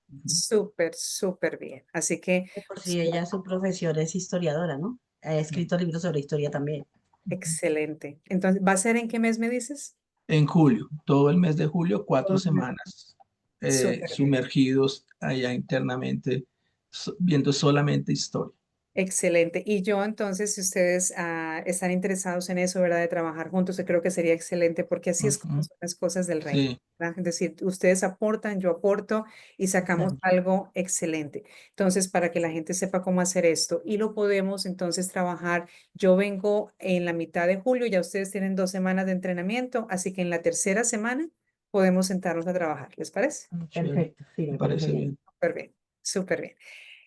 Ujú. Súper, súper bien. Así que, De por si sí, ella, su profesión es historiadora, ¿no? Ha escrito libros sobre historia también. excelente. Entonces, ¿va a ser en qué mes me dices? En julio, todo el mes de julio, 4 semanas Súper bien. sumergidos allá internamente, viendo solamente historia. Excelente. Y yo entonces, si ustedes están interesados en eso, ¿verdad? De trabajar juntos, yo creo que sería excelente porque así es como Ujú. son las cosas del reino, Sí, ¿verdad? Es decir, ustedes aportan, yo aporto y sacamos Exacto. algo excelente. Entonces, para que la gente sepa cómo hacer esto y lo podemos entonces trabajar. Yo vengo en la mitad de julio, ya ustedes tienen 2 semanas de entrenamiento, así que en la tercera semana podemos sentarnos a trabajar. ¿Les parece? chévere. Perfecto, sí, Me me parece parece bien. bien. Súper bien, súper bien.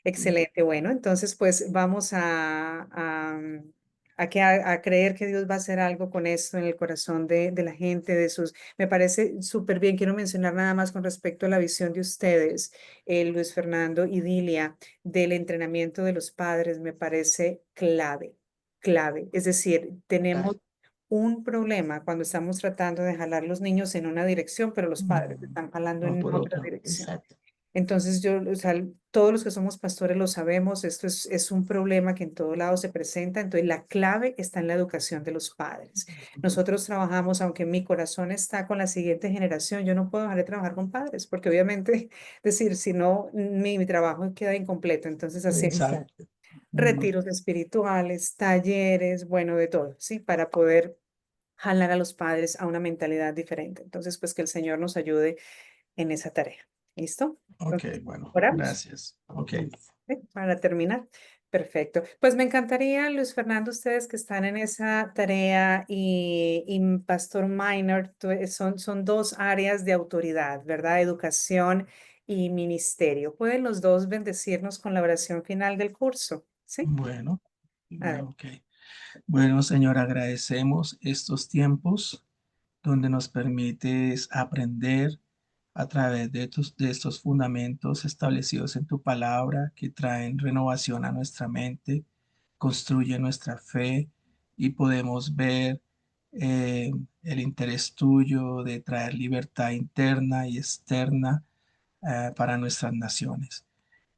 Excelente. Bueno, entonces pues vamos a creer que Dios va a hacer algo con esto en el corazón de la gente, de sus... Me parece súper bien. Quiero mencionar nada más con respecto a la visión de ustedes, Luis Fernando y Dilia, del entrenamiento de los padres. Me parece clave, clave. Es decir, tenemos Total. un problema cuando estamos tratando de jalar los niños en una dirección, pero los padres están jalando Va en por otra otra. dirección. Exacto. Entonces yo, o sea, todos los que somos pastores lo sabemos, esto es un problema que en todo lado se presenta, entonces la clave está en la educación de los padres. Nosotros trabajamos, aunque mi corazón está con la siguiente generación, yo no puedo dejar de trabajar con padres, porque obviamente, decir, si no, mi trabajo queda incompleto. Entonces hacemos Exacto. Exacto. retiros espirituales, talleres, bueno, de todo, ¿sí? Para poder jalar a los padres a una mentalidad diferente. Entonces, pues que el Señor nos ayude en esa tarea. ¿Listo? Ok, Entonces, bueno, oramos, gracias. Ok. ¿sí? Para terminar. Perfecto. Pues me encantaría, Luis Fernando, ustedes que están en esa tarea y Pastor Minor, son dos áreas de autoridad, ¿verdad? Educación y ministerio. ¿Pueden los dos bendecirnos con la oración final del curso? ¿Sí? Bueno, A ver. ok. Bueno, Señor, agradecemos estos tiempos donde nos permites aprender a través de estos fundamentos establecidos en tu palabra que traen renovación a nuestra mente, construyen nuestra fe y podemos ver eh, el interés tuyo de traer libertad interna y externa para nuestras naciones.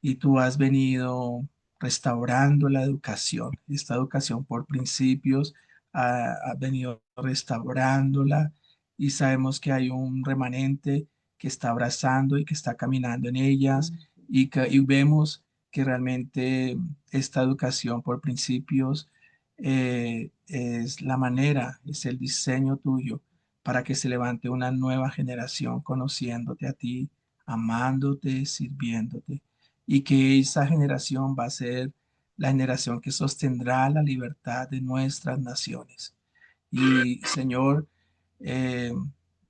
Y tú has venido restaurando la educación, esta educación por principios, has venido restaurándola y sabemos que hay un remanente que está abrazando y que está caminando en ellas y vemos que realmente esta educación por principios es la manera, es el diseño tuyo para que se levante una nueva generación conociéndote a ti, amándote, sirviéndote, y que esa generación va a ser la generación que sostendrá la libertad de nuestras naciones. Y Señor, eh,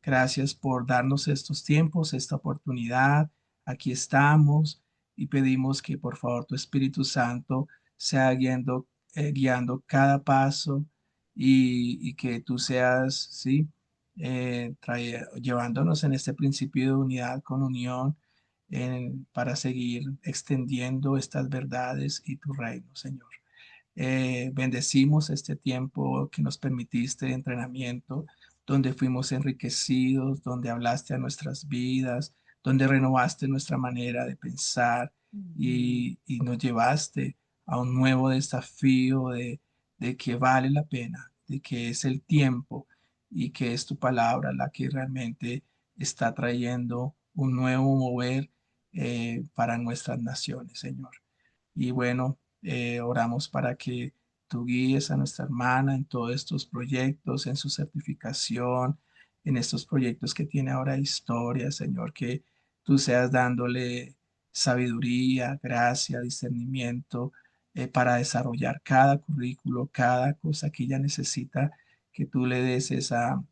gracias por darnos estos tiempos, esta oportunidad. Aquí estamos y pedimos que por favor tu Espíritu Santo sea guiando cada paso y que tú seas, sí, llevándonos en este principio de unidad con unión para seguir extendiendo estas verdades y tu reino, Señor. Bendecimos este tiempo que nos permitiste de entrenamiento, donde fuimos enriquecidos, donde hablaste a nuestras vidas, donde renovaste nuestra manera de pensar y nos llevaste a un nuevo desafío de que vale la pena, de que es el tiempo y que es tu palabra la que realmente está trayendo un nuevo mover para nuestras naciones, Señor. Y bueno, oramos para que tú guíes a nuestra hermana en todos estos proyectos, en su certificación, en estos proyectos que tiene ahora de historia, Señor, que tú seas dándole sabiduría, gracia, discernimiento para desarrollar cada currículo, cada cosa que ella necesita, que tú le des esa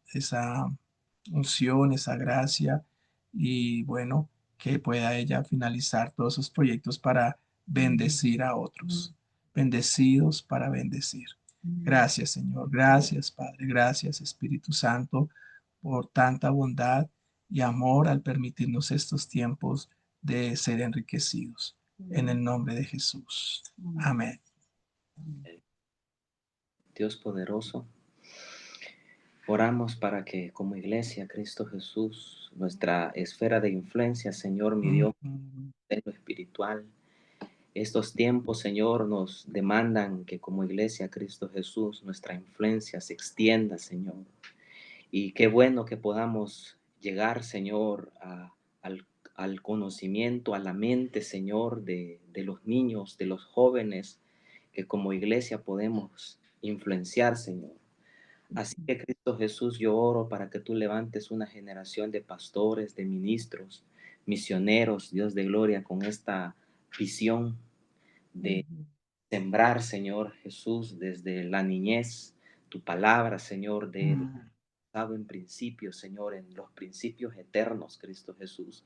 unción, esa gracia y bueno, que pueda ella finalizar todos sus proyectos para bendecir a otros, bendecidos para bendecir. Gracias, Señor. Gracias, Padre. Gracias, Espíritu Santo, por tanta bondad y amor al permitirnos estos tiempos de ser enriquecidos. En el nombre de Jesús. Amén. Dios poderoso, oramos para que como iglesia, Cristo Jesús, nuestra esfera de influencia, Señor, mi Dios, Ujú. en lo espiritual, estos tiempos, Señor, nos demandan que como iglesia, Cristo Jesús, nuestra influencia se extienda, Señor. Y qué bueno que podamos llegar, Señor, al conocimiento, a la mente, Señor, de los niños, de los jóvenes, que como iglesia podemos influenciar, Señor. Así que Cristo Jesús, yo oro para que tú levantes una generación de pastores, de ministros, misioneros, Dios de gloria, con esta visión de sembrar, Señor Jesús, desde la niñez, tu palabra, Señor, de basado en principios, Señor, en los principios eternos, Cristo Jesús,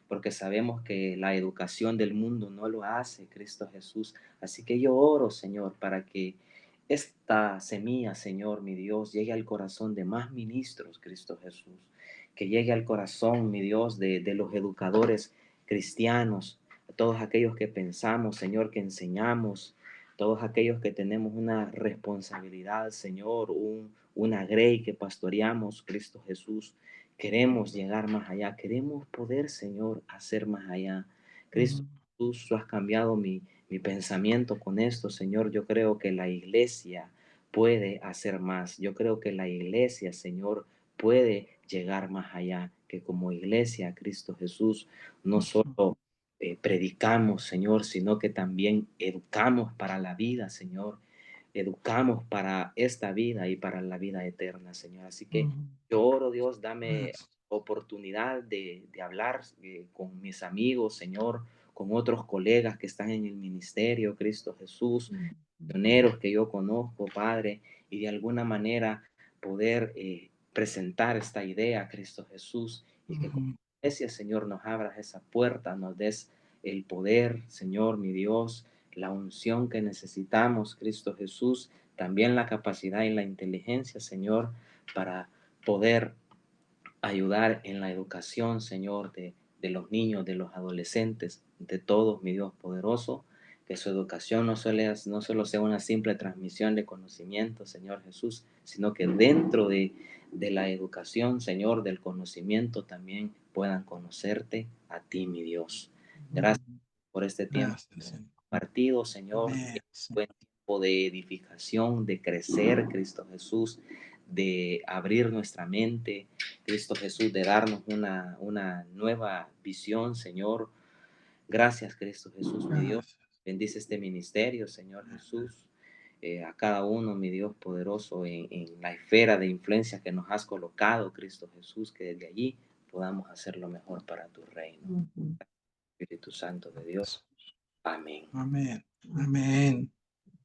porque sabemos que la educación del mundo no lo hace, Cristo Jesús. Así que yo oro, Señor, para que esta semilla, Señor, mi Dios, llegue al corazón de más ministros, Cristo Jesús, que llegue al corazón, mi Dios, de los educadores cristianos, a todos aquellos que pensamos, Señor, que enseñamos, todos aquellos que tenemos una responsabilidad, Señor, una grey que pastoreamos, Cristo Jesús. Queremos llegar más allá, queremos poder, Señor, hacer más allá. Cristo Jesús, tú has cambiado mi pensamiento con esto, Señor. Yo creo que la iglesia puede hacer más. Yo creo que la iglesia, Señor, puede llegar más allá, que como iglesia, Cristo Jesús, no solo predicamos, Señor, sino que también educamos para la vida, Señor. Educamos para esta vida y para la vida eterna, Señor. Así que yo oro, Dios, dame oportunidad de hablar con mis amigos, Señor, con otros colegas que están en el ministerio, Cristo Jesús, pioneros que yo conozco, Padre, y de alguna manera poder presentar esta idea, Cristo Jesús, y que como iglesia, Señor, nos abras esa puerta, nos des el poder, Señor, mi Dios, la unción que necesitamos, Cristo Jesús, también la capacidad y la inteligencia, Señor, para poder ayudar en la educación, Señor, de los niños, de los adolescentes, de todos, mi Dios poderoso, que su educación no solo sea una simple transmisión de conocimiento, Señor Jesús, sino que dentro de la educación, Señor, del conocimiento, también puedan conocerte a ti, mi Dios. Gracias por este tiempo compartido, Señor. Buen tiempo de edificación, de crecer, Cristo Jesús, de abrir nuestra mente, Cristo Jesús, de darnos una nueva visión, Señor. Gracias, Cristo Jesús, mi Dios. Bendice este ministerio, Señor Jesús, a cada uno, mi Dios poderoso, en la esfera de influencia que nos has colocado, Cristo Jesús, que desde allí podamos hacer lo mejor para tu reino. Espíritu Santo de Dios. Amén. Amén. Amén.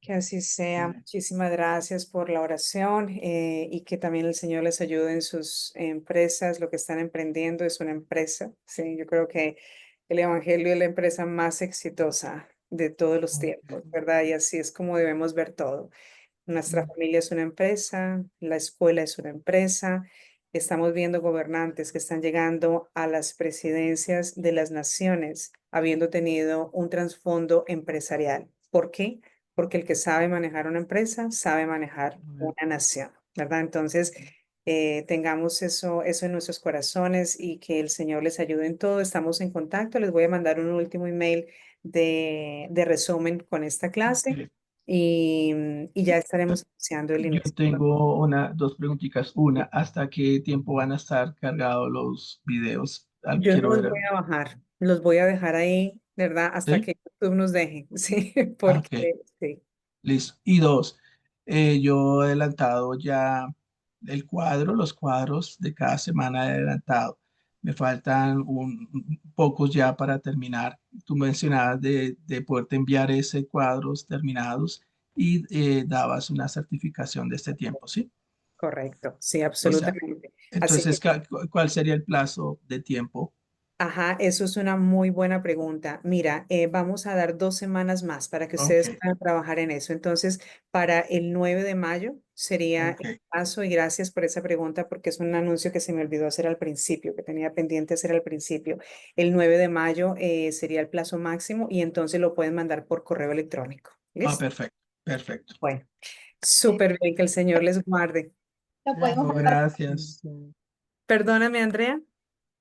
Que así sea. Muchísimas gracias por la oración y que también el Señor les ayude en sus empresas. Lo que están emprendiendo es una empresa. Sí, yo creo que el Evangelio es la empresa más exitosa de todos los tiempos, ¿verdad? Y así es como debemos ver todo. Nuestra familia es una empresa, la escuela es una empresa. Estamos viendo gobernantes que están llegando a las presidencias de las naciones, habiendo tenido un trasfondo empresarial. ¿Por qué? Porque el que sabe manejar una empresa, sabe manejar una nación, ¿verdad? Entonces, tengamos eso en nuestros corazones y que el Señor les ayude en todo. Estamos en contacto. Les voy a mandar un último email de resumen con esta clase y ya estaremos anunciando el Yo inicio. tengo dos preguntitas. Una, ¿hasta qué tiempo van a estar cargados los videos? Yo no Quiero los ver. voy a bajar, los voy a dejar ahí, ¿verdad? Hasta ¿Sí? que YouTube nos deje, sí, Ok, porque sí. listo. Y dos, yo he adelantado ya los cuadros de cada semana he adelantado. Me faltan pocos ya para terminar. Tú mencionabas de poderte enviar ese cuadros terminados y dabas una certificación de este tiempo, ¿sí? Correcto, sí, O sea, absolutamente. Así que entonces, ¿cuál sería el plazo de tiempo? ajá, eso es una muy buena pregunta. Mira, vamos a dar 2 semanas más para que ustedes Ok, puedan trabajar en eso. Entonces, para el 9 de mayo sería ok. el paso y gracias por esa pregunta porque es un anuncio que se me olvidó hacer al principio, que tenía pendiente hacer al principio. El 9 de mayo sería el plazo máximo y entonces lo pueden mandar por correo electrónico. Ah, ¿Listo? perfecto, perfecto. Bueno, súper bien, que el Señor les guarde. Lo podemos Oh, mandar, gracias. Perdóname, Andrea.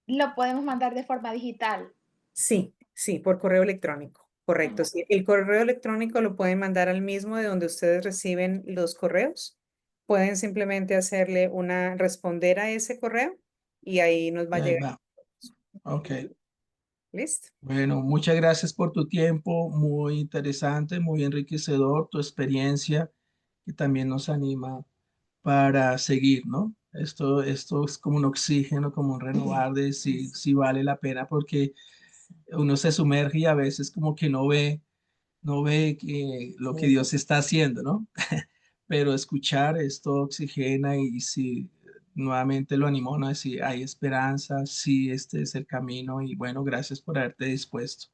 lo podemos mandar de forma digital. Sí, sí, por correo electrónico, correcto. Sí, el correo electrónico lo pueden mandar al mismo de donde ustedes reciben los correos. Pueden simplemente responder a ese correo y ahí nos va Y a ahí llegar. va. Ok, Listo. Bueno, muchas gracias por tu tiempo, muy interesante, muy enriquecedor, tu experiencia que también nos anima para seguir, ¿no? Esto es como un oxígeno, como un renovar de si vale la pena, porque uno se sumerge y a veces como que no ve lo que Dios está haciendo, ¿no? Pero escuchar esto oxigena y si nuevamente lo animó, ¿no? Decir, hay esperanza, sí, este es el camino y bueno, gracias por haberte dispuesto.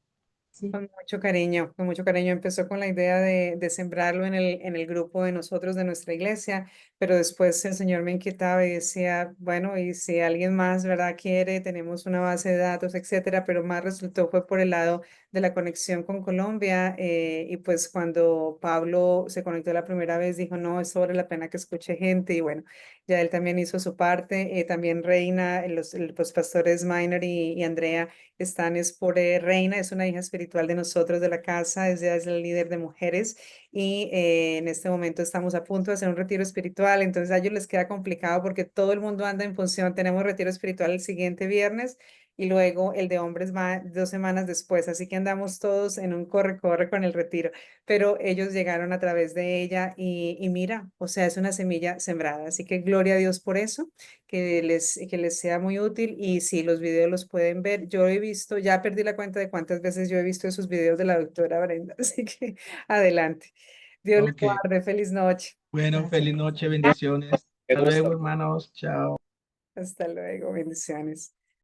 Sí. Con mucho cariño, con mucho cariño. Empezó con la idea de sembrarlo en el grupo de nosotros, de nuestra iglesia, pero después el Señor me inquietaba y decía, bueno, y si alguien más, ¿verdad? Quiere, tenemos una base de datos, etcétera, pero más resultó fue por el lado de la conexión con Colombia, y pues cuando Pablo se conectó la primera vez, dijo, no, es sobre la pena que escuche gente, y bueno, ya él también hizo su parte, también Reina, los pastores Minor y Andrea están es por Reina, es una hija espiritual de nosotros de la casa, ella es la líder de mujeres y en este momento estamos a punto de hacer un retiro espiritual, entonces a ellos les queda complicado porque todo el mundo anda en función, tenemos retiro espiritual el siguiente viernes y luego el de hombres va 2 semanas después, así que andamos todos en un corre-corre con el retiro, pero ellos llegaron a través de ella y mira, o sea, es una semilla sembrada, así que gloria a Dios por eso que les sea muy útil y si los videos los pueden ver. Yo he visto, ya perdí la cuenta de cuántas veces yo he visto esos videos de la doctora Brenda, así que adelante. Dios les Ok, guarde, feliz noche. bueno, feliz noche, bendiciones. Qué Hasta luego, gusto. hermanos. Chao. Hasta luego, bendiciones.